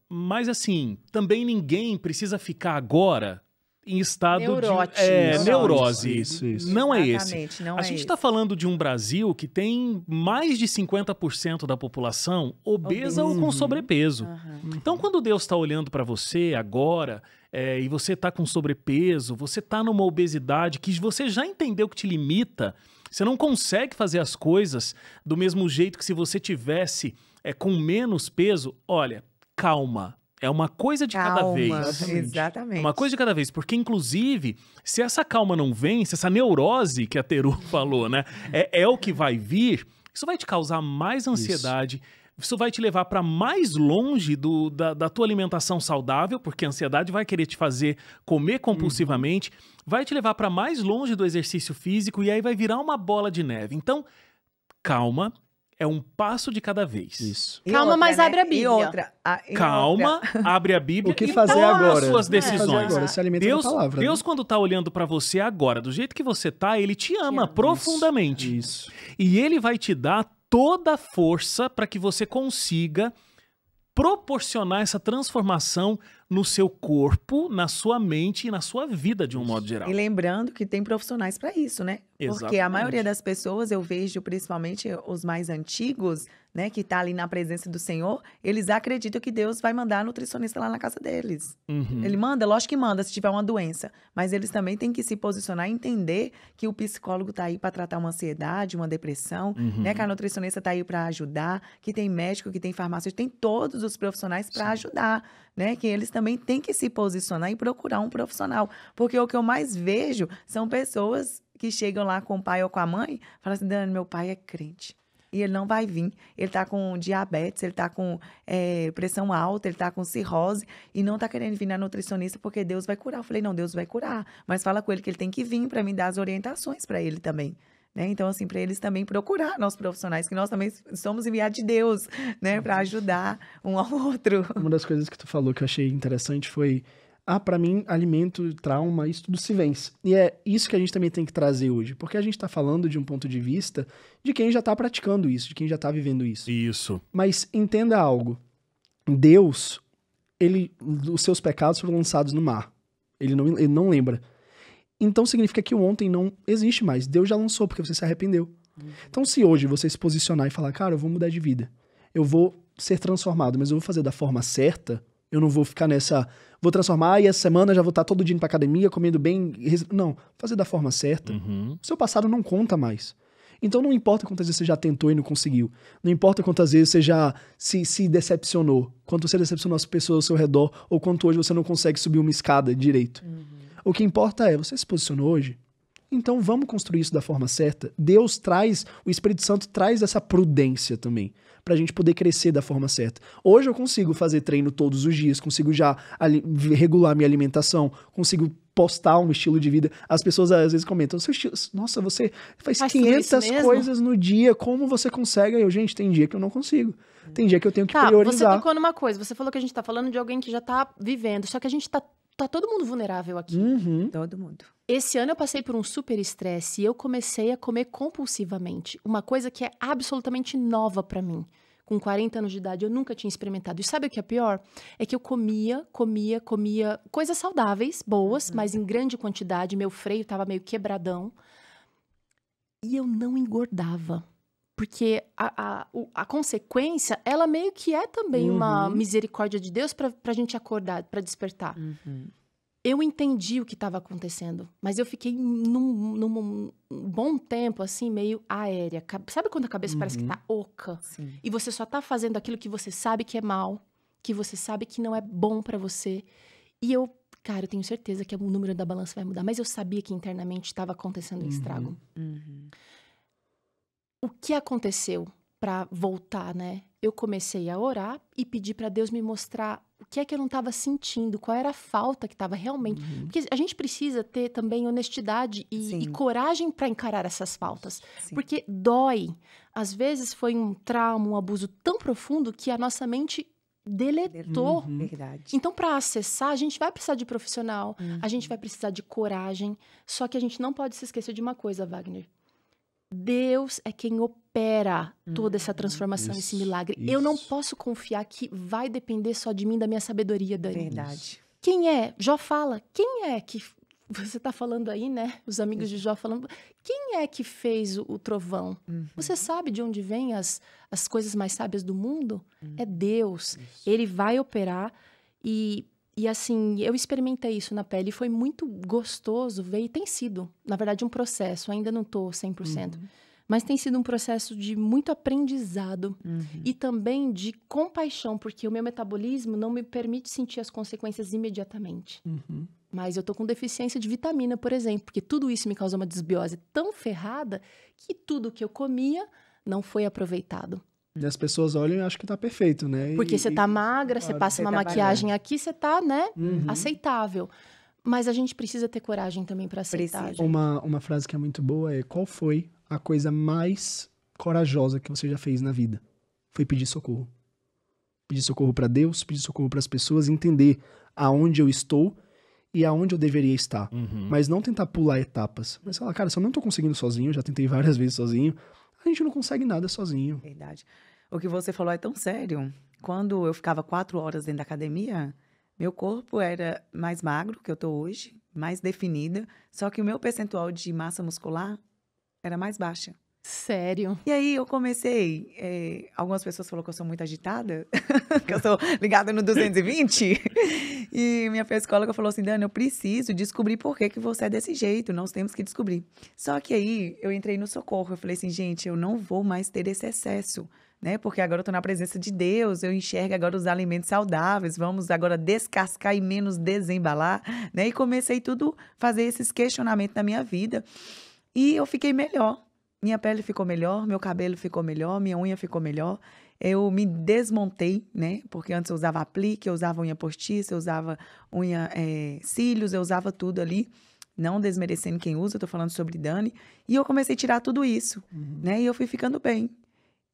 Mas, assim, também ninguém precisa ficar agora em estado de neurose. Isso. Não é Exatamente, esse. não A é gente esse. está falando de um Brasil que tem mais de 50% da população obesa ou com sobrepeso. Então, quando Deus está olhando para você agora e você está com sobrepeso, você está numa obesidade que você já entendeu que te limita, você não consegue fazer as coisas do mesmo jeito que se você tivesse com menos peso, olha, calma. É uma coisa de cada vez. Exatamente. Uma coisa de cada vez. Porque, inclusive, se essa calma não vem, se essa neurose que a Teru falou, né, é o que vai vir, isso vai te causar mais ansiedade. Isso vai te levar para mais longe da tua alimentação saudável, porque a ansiedade vai querer te fazer comer compulsivamente, vai te levar para mais longe do exercício físico e aí vai virar uma bola de neve. Então, calma. É um passo de cada vez. Isso. Calma, mas abre a Bíblia. E outra. Calma, abre a Bíblia O que e fazer toma agora? as suas O que fazer decisões. agora? Se alimenta da palavra. Deus, quando tá olhando pra você agora, do jeito que você tá, ele te ama profundamente. Isso. E ele vai te dar toda a força para que você consiga proporcionar essa transformação no seu corpo, na sua mente e na sua vida de um modo geral. E lembrando que tem profissionais para isso, né? Porque Exatamente. a maioria das pessoas, eu vejo, principalmente os mais antigos, né, que tá ali na presença do Senhor, eles acreditam que Deus vai mandar nutricionista lá na casa deles. Ele manda, lógico que manda, se tiver uma doença. Mas eles também têm que se posicionar e entender que o psicólogo tá aí para tratar uma ansiedade, uma depressão, né? Que a nutricionista tá aí para ajudar, que tem médico, que tem farmacêutico, tem todos os profissionais para ajudar, né? Que eles também têm que se posicionar e procurar um profissional. Porque o que eu mais vejo são pessoas que chegam lá com o pai ou com a mãe e falam assim, Dani, meu pai é crente. E ele não vai vir. Ele tá com diabetes, ele tá com pressão alta, ele tá com cirrose e não tá querendo vir na nutricionista porque Deus vai curar. Eu falei, não, Deus vai curar. Mas fala com ele que ele tem que vir para me dar as orientações para ele também. Né? Então, assim, para eles também procurar nós profissionais, que nós também somos enviados de Deus, né? Para ajudar um ao outro. Uma das coisas que tu falou que eu achei interessante foi... para mim, alimento, trauma, isso tudo se vence. E é isso que a gente também tem que trazer hoje. Porque a gente tá falando de um ponto de vista de quem já tá praticando isso, de quem já tá vivendo isso. Isso. Mas entenda algo. Deus, os seus pecados foram lançados no mar. Ele não lembra. Então significa que o ontem não existe mais. Deus já lançou porque você se arrependeu. Então se hoje você se posicionar e falar, cara, eu vou mudar de vida. Eu vou ser transformado, mas eu vou fazer da forma certa. Eu não vou ficar nessa... Vou transformar e essa semana já vou estar todo dia indo pra academia, comendo bem. Não, fazer da forma certa. O seu passado não conta mais. Então não importa quantas vezes você já tentou e não conseguiu. Não importa quantas vezes você já se decepcionou. Quanto você decepcionou as pessoas ao seu redor. Ou quanto hoje você não consegue subir uma escada direito. O que importa é, você se posicionou hoje? Então vamos construir isso da forma certa. Deus traz, o Espírito Santo traz essa prudência também, pra gente poder crescer da forma certa. Hoje eu consigo fazer treino todos os dias, consigo já regular minha alimentação, consigo postar um estilo de vida. As pessoas às vezes comentam, seu estilo, nossa, você faz 500 coisas no dia, como você consegue? Aí eu, gente, tem dia que eu não consigo. Tem dia que eu tenho que priorizar. Você tocou numa coisa, você falou que a gente tá falando de alguém que já tá vivendo, só que a gente tá todo mundo vulnerável aqui. Todo mundo. Esse ano eu passei por um super estresse e eu comecei a comer compulsivamente. Uma coisa que é absolutamente nova pra mim. Com 40 anos de idade, eu nunca tinha experimentado. E sabe o que é pior? É que eu comia coisas saudáveis, boas, mas em grande quantidade. Meu freio tava meio quebradão. E eu não engordava. Porque a consequência, ela meio que é também uma misericórdia de Deus pra gente acordar, pra despertar. Eu entendi o que estava acontecendo, mas eu fiquei num bom tempo, assim, meio aérea. Sabe quando a cabeça parece que tá oca? Sim. E você só tá fazendo aquilo que você sabe que é mal, que você sabe que não é bom pra você. E eu, cara, eu tenho certeza que o número da balança vai mudar, mas eu sabia que internamente estava acontecendo um estrago. O que aconteceu pra voltar, né? Eu comecei a orar e pedir pra Deus me mostrar o que é que eu não estava sentindo, qual era a falta que estava realmente. Porque a gente precisa ter também honestidade e Sim. coragem para encarar essas faltas. Sim. Porque dói. Às vezes foi um trauma, um abuso tão profundo que a nossa mente deletou. Verdade. Então, para acessar, a gente vai precisar de profissional, a gente vai precisar de coragem. Só que a gente não pode se esquecer de uma coisa, Wagner. Deus é quem opera toda essa transformação, esse milagre. Eu não posso confiar que vai depender só de mim, da minha sabedoria, Dani. Verdade. Quem é? Jó fala. Quem é que... Você está falando aí, né? Os amigos de Jó falando. Quem é que fez o trovão? Você sabe de onde vêm as coisas mais sábias do mundo? É Deus. Ele vai operar e assim, eu experimentei isso na pele e foi muito gostoso ver, e tem sido, na verdade, um processo. Ainda não estou 100%, mas tem sido um processo de muito aprendizado e também de compaixão, porque o meu metabolismo não me permite sentir as consequências imediatamente. Mas eu tô com deficiência de vitamina, por exemplo, porque tudo isso me causou uma desbiose tão ferrada que tudo que eu comia não foi aproveitado. E as pessoas olham e acham que tá perfeito, né? Porque você tá magra, você claro, passa você uma tá maquiagem aqui, você tá, né, aceitável. Mas a gente precisa ter coragem também para aceitar. Precisa. Gente. Uma frase que é muito boa é: qual foi a coisa mais corajosa que você já fez na vida? Foi pedir socorro. Pedir socorro para Deus, pedir socorro para as pessoas, entender aonde eu estou e aonde eu deveria estar. Mas não tentar pular etapas. Mas falar, cara, se eu não tô conseguindo sozinho, já tentei várias vezes sozinho, a gente não consegue nada sozinho. Verdade. O que você falou é tão sério. Quando eu ficava 4 horas dentro da academia, meu corpo era mais magro que eu tô hoje, mais definida, só que o meu percentual de massa muscular era mais baixa. Sério. E aí eu comecei, algumas pessoas falaram que eu sou muito agitada, que eu sou ligada no 220, e minha psicóloga falou assim, Dani, eu preciso descobrir por que você é desse jeito, nós temos que descobrir. Só que aí eu entrei no socorro, eu falei assim, gente, eu não vou mais ter esse excesso, né? Porque agora eu tô na presença de Deus, eu enxergo agora os alimentos saudáveis, vamos agora descascar e menos desembalar, né? E comecei tudo fazer esses questionamentos na minha vida, e eu fiquei melhor. Minha pele ficou melhor, meu cabelo ficou melhor, minha unha ficou melhor. Eu me desmontei, né? Porque antes eu usava aplique, eu usava unha postiça, eu usava unha, cílios, eu usava tudo ali. Não desmerecendo quem usa, eu tô falando sobre Dani. E eu comecei a tirar tudo isso, né? E eu fui ficando bem.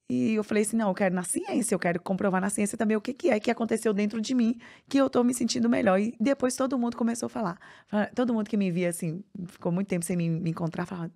E eu falei assim, não, eu quero na ciência, eu quero comprovar na ciência também o que é que aconteceu dentro de mim, que eu tô me sentindo melhor. E depois todo mundo começou a falar. Todo mundo que me via, assim, ficou muito tempo sem me encontrar, falava...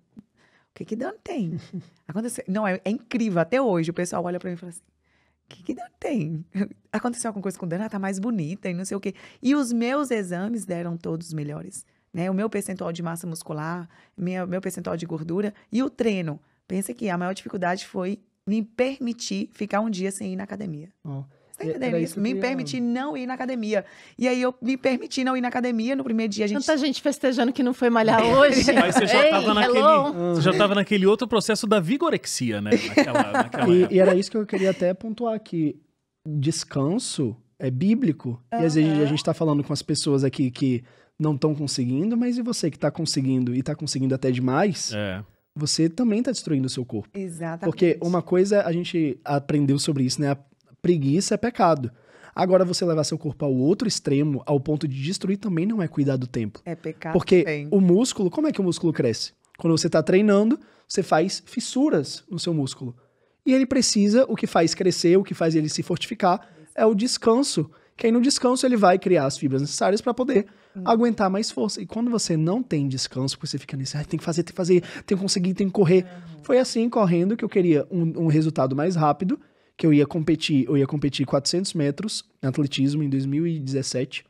O que Dani tem? Aconteceu... Não, é incrível. Até hoje o pessoal olha pra mim e fala assim, o que Dani tem? Aconteceu alguma coisa com Dani? Ela tá mais bonita e não sei o quê. E os meus exames deram todos melhores. Né? O meu percentual de massa muscular, meu percentual de gordura e o treino. Pensa que a maior dificuldade foi me permitir ficar um dia sem ir na academia. Ó, Tá entendendo era isso? que eu Me queria- permitir não ir na academia. E aí eu me permiti não ir na academia. No primeiro dia a gente... Tanta gente festejando que não foi malhar hoje. Mas você já Ei, tava naquele. hello. Você já tava naquele outro processo da vigorexia, né? Naquela época. E era isso que eu queria até pontuar aqui. Descanso é bíblico. E às vezes a gente tá falando com as pessoas aqui que não estão conseguindo, mas e você que tá conseguindo e tá conseguindo até demais, É. você também tá destruindo o seu corpo. Exatamente. Porque uma coisa a gente aprendeu sobre isso, né? A preguiça é pecado. Agora você levar seu corpo ao outro extremo, ao ponto de destruir, também não é cuidar do templo. É pecado Porque também. o músculo, como é que o músculo cresce? Quando você tá treinando, você faz fissuras no seu músculo. E ele precisa, o que faz crescer, o que faz ele se fortificar, é o descanso. Que aí no descanso ele vai criar as fibras necessárias para poder aguentar mais força. E quando você não tem descanso, porque você fica nesse, tem que fazer, tem que conseguir, tem que correr. Foi assim, correndo, que eu queria um resultado mais rápido, que eu ia competir 400 metros em atletismo em 2017.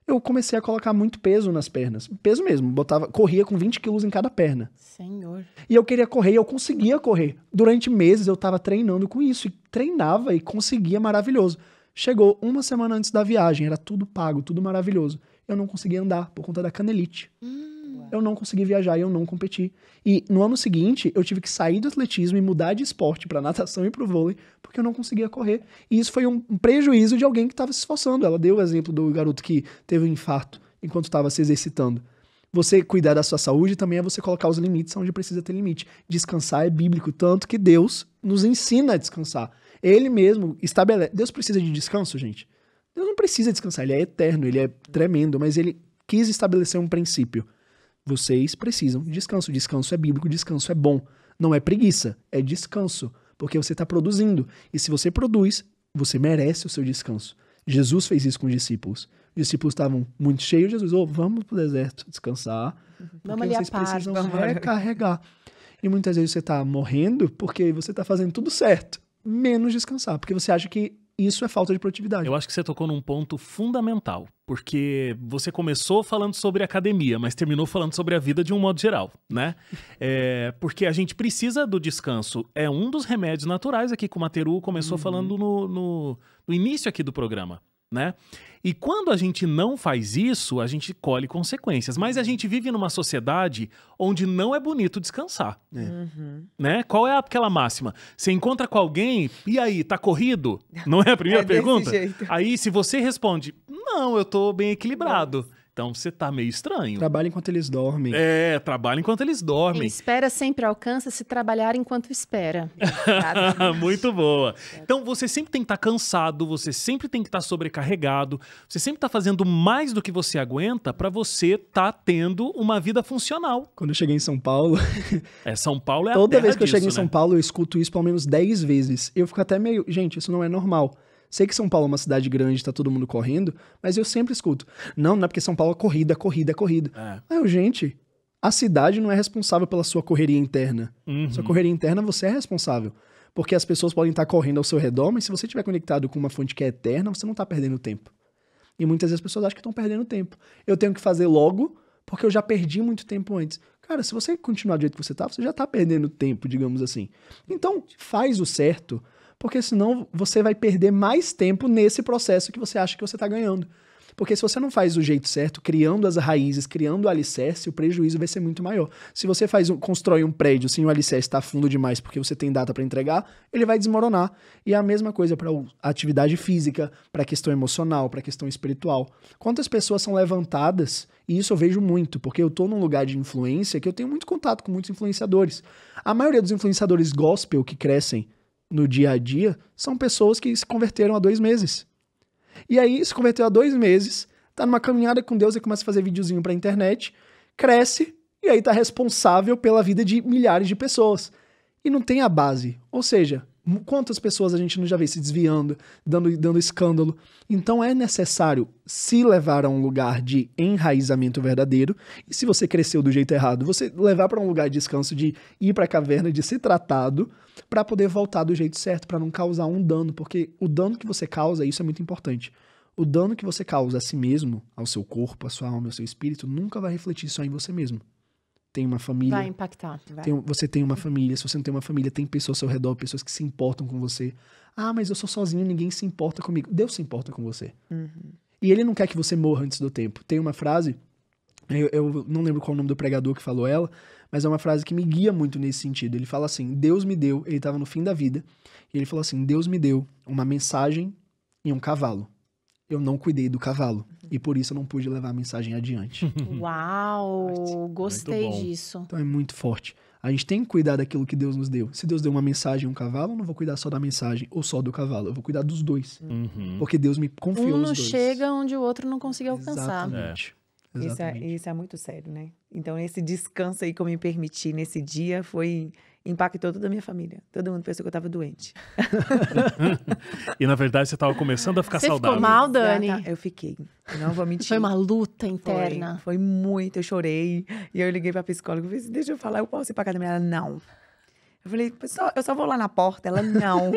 Eu comecei a colocar muito peso nas pernas. Peso mesmo, corria com 20 quilos em cada perna. Senhor. E eu queria correr e eu conseguia correr. Durante meses eu tava treinando com isso. E treinava e conseguia maravilhoso. Chegou uma semana antes da viagem, era tudo pago, tudo maravilhoso. Eu não conseguia andar por conta da canelite. Eu não consegui viajar e eu não competi. E no ano seguinte, eu tive que sair do atletismo e mudar de esporte pra natação e pro vôlei, porque eu não conseguia correr. E isso foi um prejuízo de alguém que estava se esforçando. Ela deu o exemplo do garoto que teve um infarto enquanto estava se exercitando. Você cuidar da sua saúde também é você colocar os limites onde precisa ter limite. Descansar é bíblico, tanto que Deus nos ensina a descansar. Ele mesmo estabelece... Deus precisa de descanso, gente? Deus não precisa descansar, ele é eterno, ele é tremendo, mas ele quis estabelecer um princípio. Vocês precisam de descanso. Descanso é bíblico, descanso é bom. Não é preguiça, é descanso, porque você está produzindo. E se você produz, você merece o seu descanso. Jesus fez isso com os discípulos. Os discípulos estavam muito cheios. Jesus, vamos pro deserto descansar. Vamos ali a vocês paz. precisam recarregar. E muitas vezes você está morrendo porque você está fazendo tudo certo, menos descansar, porque você acha que isso é falta de produtividade. Eu acho que você tocou num ponto fundamental, porque você começou falando sobre academia, mas terminou falando sobre a vida de um modo geral, né? Porque a gente precisa do descanso. É um dos remédios naturais aqui, como a Teru começou falando no início aqui do programa, né? E quando a gente não faz isso, a gente colhe consequências. Mas a gente vive numa sociedade onde não é bonito descansar. Né? Qual é aquela máxima? Você encontra com alguém, e aí, tá corrido? Não é a primeira pergunta? Jeito. Aí, se você responde, não, eu tô bem equilibrado. Então, você tá meio estranho. Trabalha enquanto eles dormem. Trabalha enquanto eles Quem dormem. espera sempre alcança se trabalhar enquanto espera. Muito boa. Então, você sempre tem que estar cansado, você sempre tem que estar sobrecarregado, você sempre está fazendo mais do que você aguenta para você estar tendo uma vida funcional. Quando eu cheguei em São Paulo, São Paulo é a toda terra vez que eu disso, chego em né? São Paulo, eu escuto isso pelo menos 10 vezes. Eu fico até meio, gente, isso não é normal. Sei que São Paulo é uma cidade grande, tá todo mundo correndo, mas eu sempre escuto. Não é porque São Paulo é corrida, corrida, corrida. Aí eu, gente, a cidade não é responsável pela sua correria interna. Sua correria interna, você é responsável. Porque as pessoas podem estar correndo ao seu redor, mas se você estiver conectado com uma fonte que é eterna, você não tá perdendo tempo. E muitas vezes as pessoas acham que estão perdendo tempo. Eu tenho que fazer logo, porque eu já perdi muito tempo antes. Cara, se você continuar do jeito que você tá, você já tá perdendo tempo, digamos assim. Então, faz o certo, porque senão você vai perder mais tempo nesse processo que você acha que você está ganhando. Porque se você não faz do jeito certo, criando as raízes, criando o alicerce, o prejuízo vai ser muito maior. Se você constrói um prédio sem o alicerce estar fundo demais porque você tem data para entregar, ele vai desmoronar. E é a mesma coisa para a atividade física, para a questão emocional, para a questão espiritual. Quantas pessoas são levantadas, e isso eu vejo muito, porque eu estou num lugar de influência que eu tenho muito contato com muitos influenciadores. A maioria dos influenciadores gospel que crescem no dia a dia, são pessoas que se converteram há 2 meses. E aí, se converteu há 2 meses, tá numa caminhada com Deus e começa a fazer videozinho pra internet, cresce, e aí tá responsável pela vida de milhares de pessoas. E não tem a base. Ou seja, quantas pessoas a gente não já vê se desviando, dando escândalo. Então é necessário se levar a um lugar de enraizamento verdadeiro. E se você cresceu do jeito errado, você levar para um lugar de descanso, de ir para a caverna, de ser tratado, para poder voltar do jeito certo, para não causar um dano. Porque o dano que você causa, isso é muito importante. O dano que você causa a si mesmo, ao seu corpo, à sua alma, ao seu espírito, nunca vai refletir só em você mesmo. Tem uma família. Vai impactar. Você tem uma família. Se você não tem uma família, tem pessoas ao seu redor, pessoas que se importam com você. Ah, mas eu sou sozinho, ninguém se importa comigo. Deus se importa com você. E ele não quer que você morra antes do tempo. Tem uma frase, eu não lembro qual é o nome do pregador que falou ela, mas é uma frase que me guia muito nesse sentido. Ele fala assim, Deus me deu, ele estava no fim da vida, e ele falou assim, Deus me deu uma mensagem e um cavalo. Eu não cuidei do cavalo. E por isso eu não pude levar a mensagem adiante. Uau! Gostei bom. disso. Então é muito forte. A gente tem que cuidar daquilo que Deus nos deu. Se Deus deu uma mensagem e um cavalo, eu não vou cuidar só da mensagem ou só do cavalo. Eu vou cuidar dos dois. Porque Deus me confiou Um os não dois. chega onde o outro não conseguiu alcançar. Exatamente. Exatamente. Isso é muito sério, né? Então, esse descanso aí que eu me permiti nesse dia impactou toda a minha família. Todo mundo pensou que eu tava doente. E na verdade você estava começando a ficar Você saudável. ficou mal, Dani? Eu fiquei. Não vou mentir. Foi uma luta interna. Foi muito, eu chorei. E eu liguei pra psicóloga e falei assim, deixa eu falar, eu posso ir pra academia? Ela, não. Eu falei, eu só vou lá na porta. Ela, não.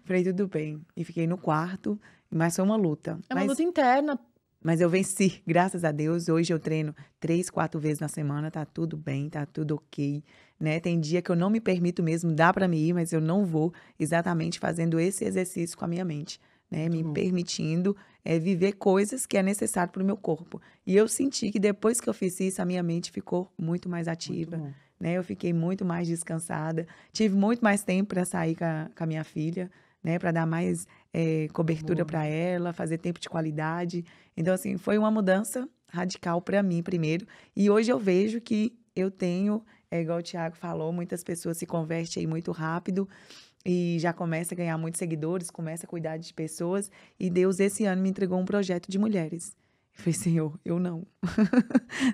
Falei, tudo bem. E fiquei no quarto, mas foi uma luta. É uma luta interna. Mas eu venci, graças a Deus. Hoje eu treino 3, 4 vezes na semana, tá tudo bem, tá tudo ok, né? Tem dia que eu não me permito mesmo, dá pra me ir, mas eu não vou exatamente fazendo esse exercício com a minha mente, né? Me permitindo viver coisas que é necessário pro meu corpo. E eu senti que depois que eu fiz isso, a minha mente ficou muito mais ativa, né? Eu fiquei muito mais descansada, tive muito mais tempo para sair com a minha filha, né, para dar mais cobertura para ela, fazer tempo de qualidade. Então, assim, foi uma mudança radical para mim primeiro. E hoje eu vejo que eu tenho, igual o Thiago falou, muitas pessoas se convertem aí muito rápido. e já começa a ganhar muitos seguidores, começa a cuidar de pessoas. E Deus, esse ano, me entregou um projeto de mulheres. Eu falei, Senhor, eu não.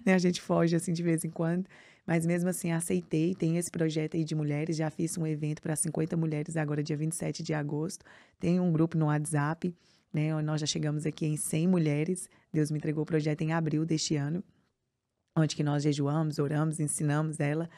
Né, a gente foge assim de vez em quando. Mas mesmo assim, aceitei. Tem esse projeto aí de mulheres. Já fiz um evento para 50 mulheres agora, dia 27 de agosto. Tem um grupo no WhatsApp, né? Nós já chegamos aqui em 100 mulheres. Deus me entregou o projeto em abril deste ano, onde que nós jejuamos, oramos, ensinamos ela.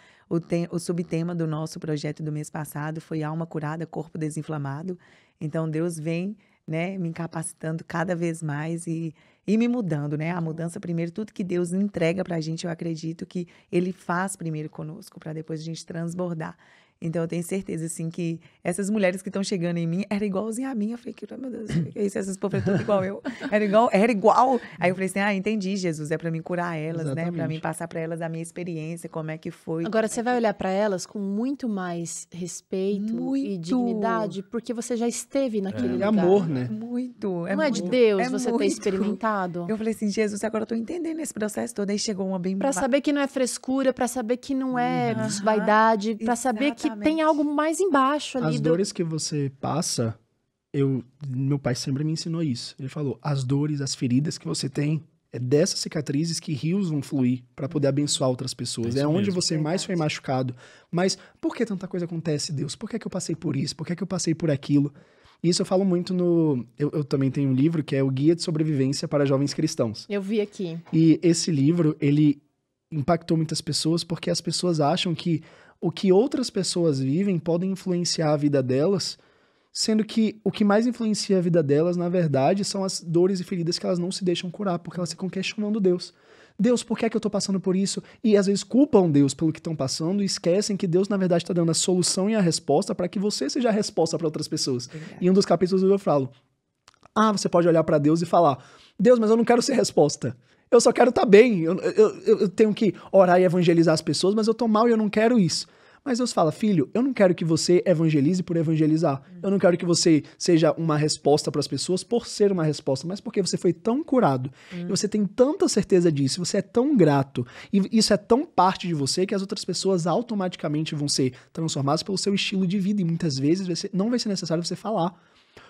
O subtema do nosso projeto do mês passado foi alma curada, corpo desinflamado. Então, Deus vem, né, me capacitando cada vez mais e me mudando, né? A mudança primeiro, tudo que Deus entrega pra gente, eu acredito que Ele faz primeiro conosco, para depois a gente transbordar. Então, eu tenho certeza, assim, que essas mulheres que estão chegando em mim, era igualzinha a mim. Eu falei, meu Deus, o que é isso? Essas povos tudo igual eu. Era igual. Aí eu falei assim, entendi, Jesus, é para mim curar elas, Exatamente. né? Para mim passar para elas a minha experiência, como é que foi. Agora, você vai olhar para elas com muito mais respeito e Muito. dignidade, porque você já esteve naquele E lugar. amor, né? Muito. Não é de muito, Deus você ter muito. experimentado? Eu falei assim, Jesus, agora eu tô entendendo esse processo todo. Aí chegou uma bem... Pra saber que não é frescura, pra saber que não é vaidade, pra saber que tem algo mais embaixo ali. As dores que você passa, meu pai sempre me ensinou isso. Ele falou, as dores, as feridas que você tem, é dessas cicatrizes que rios vão fluir para poder abençoar outras pessoas. É É isso onde mesmo. você mais foi machucado. Mas por que tanta coisa acontece, Deus? Por que é que eu passei por isso? Por que é que eu passei por aquilo? Isso eu falo muito no... Eu também tenho um livro que é o Guia de Sobrevivência para Jovens Cristãos. Eu vi aqui. E esse livro, ele impactou muitas pessoas porque as pessoas acham que o que outras pessoas vivem podem influenciar a vida delas, sendo que o que mais influencia a vida delas, na verdade, são as dores e feridas que elas não se deixam curar, porque elas ficam questionando Deus. Deus, por que é que eu tô passando por isso? E às vezes culpam Deus pelo que estão passando e esquecem que Deus, na verdade, está dando a solução e a resposta para que você seja a resposta para outras pessoas. Em um dos capítulos eu falo, você pode olhar para Deus e falar, Deus, mas eu não quero ser resposta. Eu só quero estar bem, eu tenho que orar e evangelizar as pessoas, mas eu tô mal e eu não quero isso. Mas Deus fala, filho, eu não quero que você evangelize por evangelizar. Eu não quero que você seja uma resposta para as pessoas por ser uma resposta, mas porque você foi tão curado, e você tem tanta certeza disso, você é tão grato, e isso é tão parte de você que as outras pessoas automaticamente vão ser transformadas pelo seu estilo de vida, e muitas vezes não vai ser necessário você falar.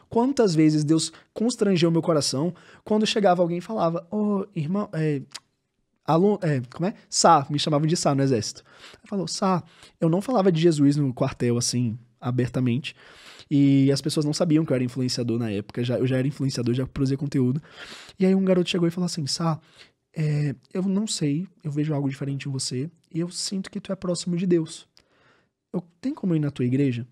Quantas vezes Deus constrangeu meu coração quando chegava alguém e falava, irmão, Sá, me chamavam de Sá no exército. Ele falou, Sá, eu não falava de Jesus no quartel, assim, abertamente, e as pessoas não sabiam que eu era influenciador na época, eu já era influenciador, já produzia conteúdo, e aí um garoto chegou e falou assim, Sá, eu não sei, eu vejo algo diferente em você, e eu sinto que tu é próximo de Deus. Tem como ir na tua igreja?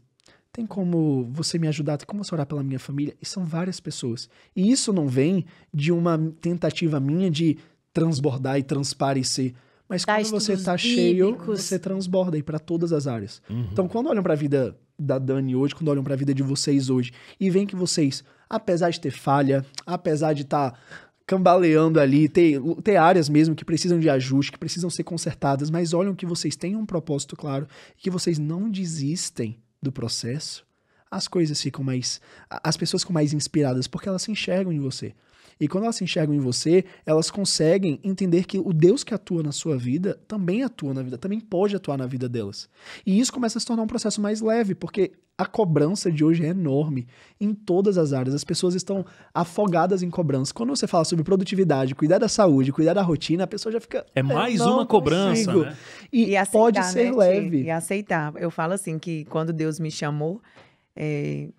Tem como você me ajudar? Tem como você orar pela minha família? E são várias pessoas. E isso não vem de uma tentativa minha de transbordar e transparecer. Mas quando você está cheio, você transborda aí para todas as áreas. Então, quando olham para a vida da Dani hoje, quando olham para a vida de vocês hoje, e veem que vocês, apesar de ter falha, apesar de estar cambaleando ali, ter áreas mesmo que precisam de ajuste, que precisam ser consertadas, mas olham que vocês têm um propósito claro, que vocês não desistem do processo, as coisas ficam mais... As pessoas ficam mais inspiradas porque elas se enxergam em você. E quando elas se enxergam em você, elas conseguem entender que o Deus que atua na sua vida também atua na vida, também pode atuar na vida delas. E isso começa a se tornar um processo mais leve, porque a cobrança de hoje é enorme em todas as áreas. As pessoas estão afogadas em cobrança. Quando você fala sobre produtividade, cuidar da saúde, cuidar da rotina, a pessoa já fica... É mais uma cobrança, né? E aceitar, pode ser né, leve. E aceitar. Eu falo assim que quando Deus me chamou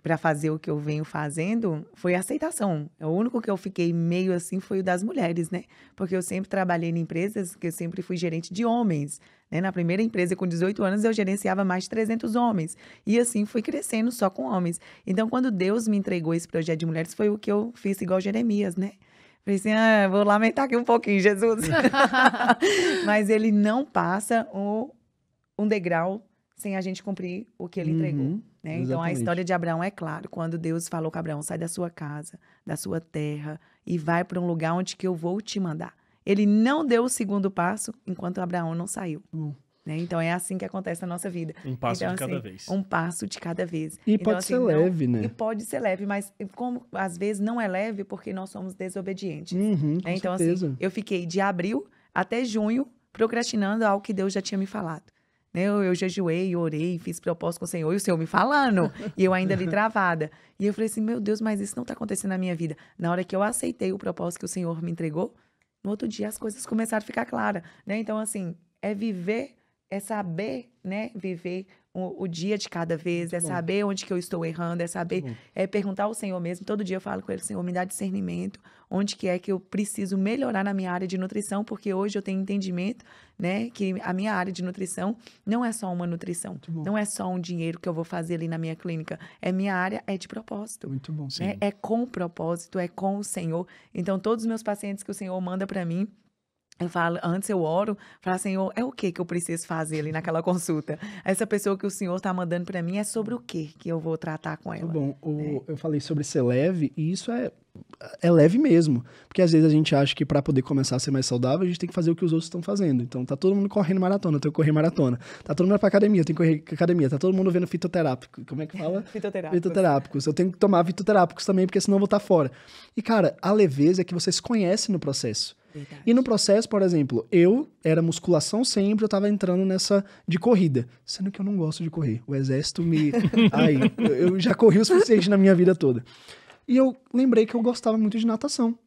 para fazer o que eu venho fazendo, foi a aceitação. O único que eu fiquei meio assim foi o das mulheres, né? Porque eu sempre trabalhei em empresas que eu sempre fui gerente de homens, né? Na primeira empresa, com 18 anos, eu gerenciava mais de 300 homens. E assim, fui crescendo só com homens. Então, quando Deus me entregou esse projeto de mulheres, foi o que eu fiz igual Jeremias, né? Falei assim, vou lamentar aqui um pouquinho, Jesus. Mas ele não passa um degrau sem a gente cumprir o que ele entregou. Né? Então, a história de Abraão é claro. Quando Deus falou com Abraão, sai da sua casa, da sua terra, e vai para um lugar onde que eu vou te mandar. Ele não deu o segundo passo enquanto Abraão não saiu. Né? Então, é assim que acontece na nossa vida. Um passo então, de cada assim, vez. Um passo de cada vez. E então, pode ser leve, né? E pode ser leve, mas como às vezes não é leve porque nós somos desobedientes. Com então, certeza. assim, eu fiquei de abril até junho procrastinando algo que Deus já tinha me falado. né? Eu jejuei, orei, fiz propósito com o Senhor, e o Senhor me falando, e eu ainda ali travada. E eu falei assim, meu Deus, mas isso não tá acontecendo na minha vida. Na hora que eu aceitei o propósito que o Senhor me entregou, no outro dia as coisas começaram a ficar claras, né? Então, assim, é viver, é saber, né? Viver o dia de cada vez, é saber onde que eu estou errando, é saber, é perguntar ao Senhor mesmo. Todo dia eu falo com ele, Senhor, me dá discernimento, onde que é que eu preciso melhorar na minha área de nutrição, porque hoje eu tenho entendimento, né, que a minha área de nutrição não é só uma nutrição, não é só um dinheiro que eu vou fazer ali na minha clínica, minha área é de propósito. Muito bom. Né? É com propósito, é com o Senhor. Então, todos os meus pacientes que o Senhor manda para mim, eu falo, antes eu oro, falo, Senhor, é o que eu preciso fazer ali naquela consulta? Essa pessoa que o Senhor está mandando para mim é sobre o que eu vou tratar com ela? Muito bom. Eu falei sobre ser leve, e isso é leve mesmo. Porque às vezes a gente acha que para poder começar a ser mais saudável, a gente tem que fazer o que os outros estão fazendo. Então tá todo mundo correndo maratona, eu tenho que correr maratona. Tá todo mundo pra academia, eu tenho que correr academia. Tá todo mundo vendo fitoterápico. Como é que fala? Fitoterápicos. Eu tenho que tomar fitoterápicos também, porque senão eu vou estar fora. E cara, a leveza é que você se conhece no processo. Verdade. E no processo, por exemplo, eu era musculação sempre, eu tava entrando nessa de corrida. Sendo que eu não gosto de correr. O exército me... eu já corri o suficiente na minha vida toda. E eu lembrei que eu gostava muito de natação.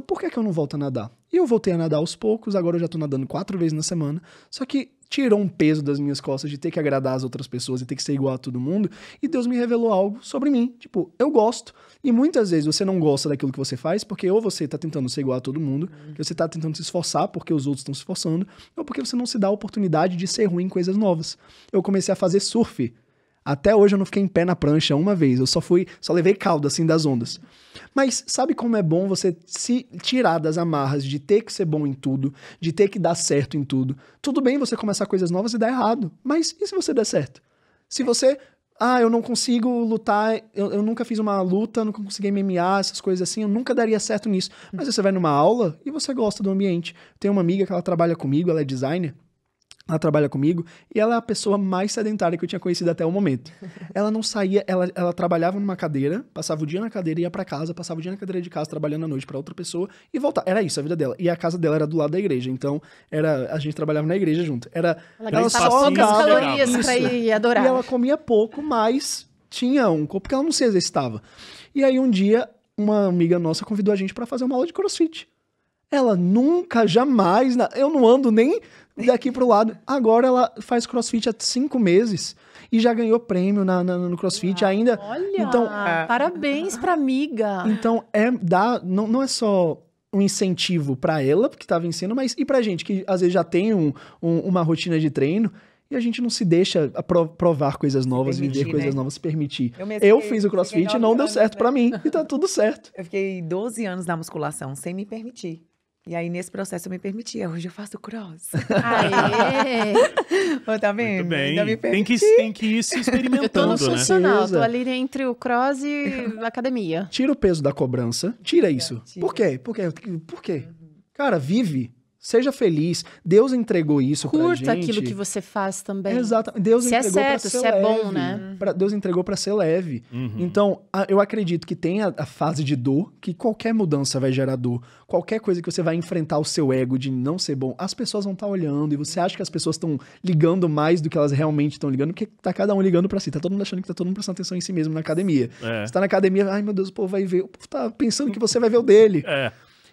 Por que eu não volto a nadar? E eu voltei a nadar aos poucos, agora eu já tô nadando 4 vezes na semana. Só que tirou um peso das minhas costas de ter que agradar as outras pessoas e ter que ser igual a todo mundo. E Deus me revelou algo sobre mim. Tipo, eu gosto. E muitas vezes você não gosta daquilo que você faz, porque ou você tá tentando ser igual a todo mundo, que você tá tentando se esforçar porque os outros estão se esforçando, ou porque você não se dá a oportunidade de ser ruim em coisas novas. Eu comecei a fazer surf. Até hoje eu não fiquei em pé na prancha uma vez, eu só levei caldo assim das ondas. Mas sabe como é bom você se tirar das amarras de ter que ser bom em tudo, de ter que dar certo em tudo. Tudo bem você começar coisas novas e dar errado, mas e se você der certo? Se você, eu não consigo lutar, eu nunca fiz uma luta, nunca consegui MMA, essas coisas assim, eu nunca daria certo nisso. Mas você vai numa aula e você gosta do ambiente. Tem uma amiga que ela trabalha comigo, ela é designer, ela trabalha comigo, e ela é a pessoa mais sedentária que eu tinha conhecido até o momento. Ela não saía, ela trabalhava numa cadeira, passava o dia na cadeira, ia pra casa, passava o dia na cadeira de casa, trabalhando à noite pra outra pessoa, e voltava. Era isso, a vida dela. E a casa dela era do lado da igreja, então a gente trabalhava na igreja junto. Ela gastava só poucas andava, calorias isso. pra ir adorar. E ela comia pouco, mas tinha um corpo, porque ela não se exercitava. E aí um dia, uma amiga nossa convidou a gente pra fazer uma aula de crossfit. Ela nunca, jamais, eu não ando nem daqui pro lado. Agora ela faz crossfit há 5 meses e já ganhou prêmio no crossfit ainda. Olha, Então, parabéns pra amiga. Então, não é só um incentivo pra ela, que tá vencendo, mas e pra gente, que às vezes já tem uma rotina de treino, e a gente não se deixa provar coisas novas, viver coisas novas, se permitir. Eu fiz o crossfit e não deu certo pra mim, e tá tudo certo. Eu fiquei 12 anos na musculação, sem me permitir. E aí, nesse processo, eu me permitia. Hoje eu faço cross. Aê! Tá vendo? Muito bem. Ainda me Tem que ir se Eu tô experimentando, no né? funcional, tô ali entre o cross e a academia. Tira o peso da cobrança, tira isso. Tira. Por quê? Por quê? Cara, vive. Seja feliz. Deus entregou isso pra gente. Curta aquilo que você faz também. Exato. Deus Se é entregou pra certo, ser se é leve. bom, né? Deus entregou pra ser leve. Então, eu acredito que tem a fase de dor, que qualquer mudança vai gerar dor. Qualquer coisa que você vai enfrentar o seu ego de não ser bom, as pessoas vão estar olhando, e você acha que as pessoas estão ligando mais do que elas realmente estão ligando, porque tá cada um ligando pra si. Tá todo mundo achando que tá todo mundo prestando atenção em si mesmo na academia. Você tá na academia, ai meu Deus, o povo vai ver. O povo tá pensando que você vai ver o dele.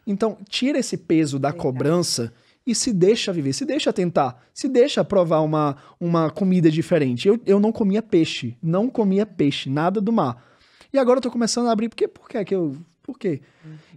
Então, tira esse peso da cobrança e se deixa viver, se deixa tentar, se deixa provar uma comida diferente. Eu não comia peixe, nada do mar. E agora eu tô começando a abrir, por quê?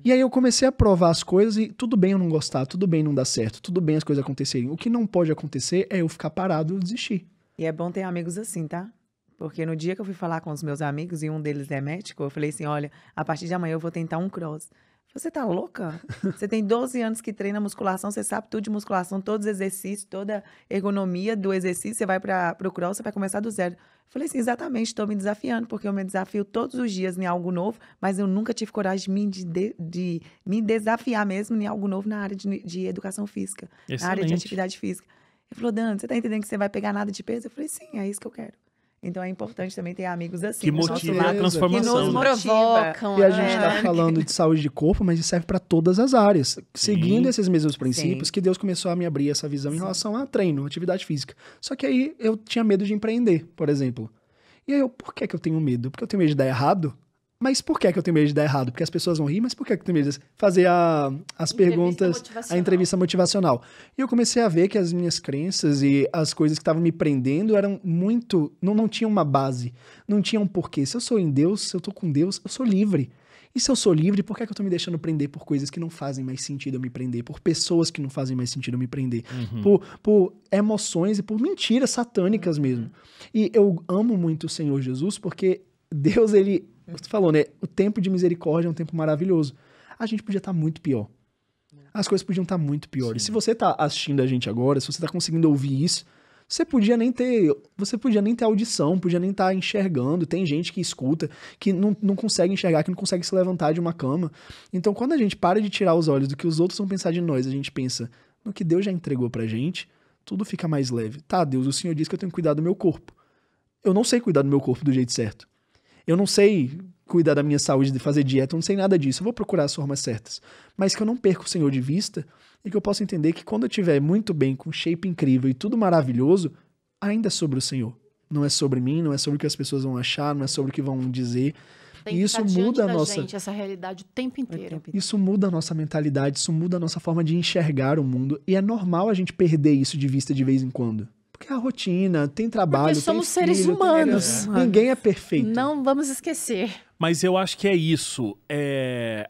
E aí eu comecei a provar as coisas e tudo bem eu não gostar, tudo bem não dar certo, tudo bem as coisas acontecerem. O que não pode acontecer é eu ficar parado e desistir. E é bom ter amigos assim, tá? Porque no dia que eu fui falar com os meus amigos, e um deles é médico, eu falei assim, olha, a partir de amanhã eu vou tentar um cross. Você tá louca? Você tem 12 anos que treina musculação, você sabe tudo de musculação, todos os exercícios, toda a ergonomia do exercício, você vai pro cross, você vai começar do zero. Eu falei assim, exatamente, estou me desafiando, porque eu me desafio todos os dias em algo novo, mas eu nunca tive coragem de me desafiar mesmo em algo novo na área de educação física, na área de atividade física. Ele falou, Dani, você tá entendendo que você vai pegar nada de peso? Eu falei, sim, é isso que eu quero. Então é importante também ter amigos assim. Que do nosso motiva lado, a transformação. Que nos né? motiva. E a gente né? tá falando de saúde de corpo, mas isso serve para todas as áreas. Seguindo esses mesmos princípios, Sim. que Deus começou a me abrir essa visão em relação a treino, atividade física. Só que aí eu tinha medo de empreender, por exemplo. E aí por que eu tenho medo? Porque eu tenho medo de dar errado? Mas por que eu tenho medo de dar errado? Porque as pessoas vão rir, mas por que eu tenho medo de fazer as perguntas, a motivacional. entrevista motivacional? E eu comecei a ver que as minhas crenças e as coisas que estavam me prendendo eram muito... Não tinham uma base, não tinham um porquê. Se eu sou em Deus, se eu tô com Deus, eu sou livre. E se eu sou livre, por que eu tô me deixando prender por coisas que não fazem mais sentido eu me prender? Por pessoas que não fazem mais sentido eu me prender? Por emoções e por mentiras satânicas mesmo. E eu amo muito o Senhor Jesus porque Deus, ele... Você falou, né? O tempo de misericórdia é um tempo maravilhoso. A gente podia estar muito pior. As coisas podiam estar muito piores. Se você tá assistindo a gente agora, se você tá conseguindo ouvir isso, você podia nem ter audição, podia nem estar enxergando. Tem gente que escuta, que não consegue enxergar, que não consegue se levantar de uma cama. Então, quando a gente para de tirar os olhos do que os outros vão pensar de nós, a gente pensa no que Deus já entregou pra gente, tudo fica mais leve. Tá, Deus, o Senhor disse que eu tenho que cuidar do meu corpo. Eu não sei cuidar do meu corpo do jeito certo. Eu não sei cuidar da minha saúde, de fazer dieta, eu não sei nada disso. Eu vou procurar as formas certas. Mas que eu não perca o Senhor de vista e que eu possa entender que quando eu estiver muito bem, com shape incrível e tudo maravilhoso, ainda é sobre o Senhor. Não é sobre mim, não é sobre o que as pessoas vão achar, não é sobre o que vão dizer. Tem E que isso ficar diante muda a da nossa... gente, essa realidade o tempo inteiro. Isso muda a nossa mentalidade, isso muda a nossa forma de enxergar o mundo. E é normal a gente perder isso de vista de vez em quando. Porque é a rotina, tem trabalho, Porque somos tem seres filho, humanos. Ninguém é perfeito. Não vamos esquecer. Mas eu acho que é isso.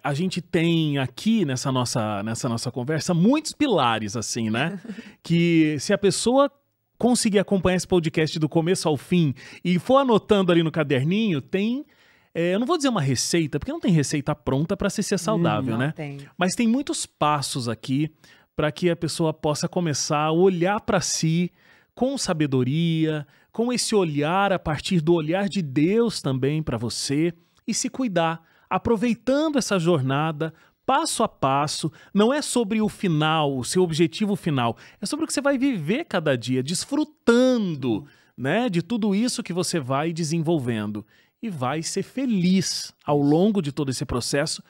A gente tem aqui nessa nossa conversa muitos pilares, assim, né? Que se a pessoa conseguir acompanhar esse podcast do começo ao fim e for anotando ali no caderninho, tem... eu não vou dizer uma receita, porque não tem receita pronta para ser saudável, né? Tem. Mas tem muitos passos aqui para que a pessoa possa começar a olhar para si com sabedoria, com esse olhar a partir do olhar de Deus também para você e se cuidar, aproveitando essa jornada passo a passo. Não é sobre o final, o seu objetivo final, é sobre o que você vai viver cada dia, desfrutando, né, de tudo isso que você vai desenvolvendo e vai ser feliz ao longo de todo esse processo,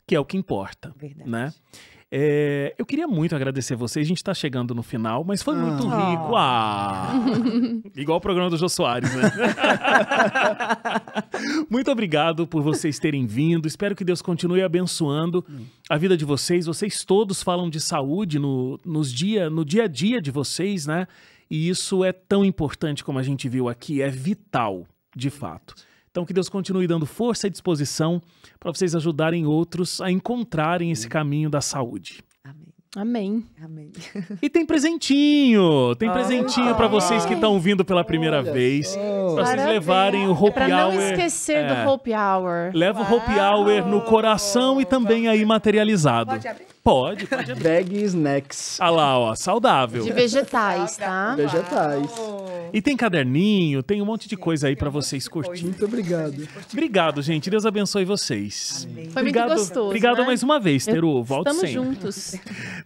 que é o que importa, Verdade. né? Eu queria muito agradecer vocês. A gente tá chegando no final, mas foi muito rico. Igual o programa do Jô Soares, né? Muito obrigado por vocês terem vindo. Espero que Deus continue abençoando a vida de vocês. Vocês todos falam de saúde no dia a dia de vocês, né? E isso é tão importante como a gente viu aqui. É vital, de fato. Então, que Deus continue dando força e disposição para vocês ajudarem outros a encontrarem esse caminho da saúde. Amém. Amém. Amém. E tem presentinho! Tem presentinho para vocês que estão vindo pela primeira vez. Para vocês levarem o Hope Pra não Hour. esquecer do Hope Hour. Leva o Hope Hour no coração e também aí materializado. Pode abrir? Pode abrir. Bag snacks. Ah lá, ó, saudável. De vegetais, tá? Vegetais. E tem caderninho, tem um monte de coisa aí para vocês curtirem. Muito obrigado. Obrigado, gente. Deus abençoe vocês. Foi muito gostoso, Obrigado né? mais uma vez, Teru. Volte Estamos sempre. juntos.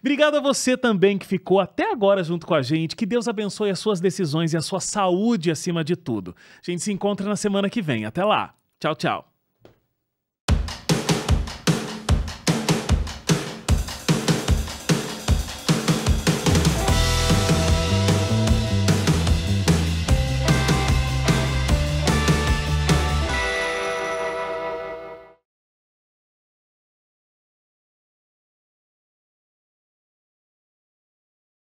Obrigado a você também que ficou até agora junto com a gente. Que Deus abençoe as suas decisões e a sua saúde acima de tudo. A gente se encontra na semana que vem. Até lá. Tchau, tchau.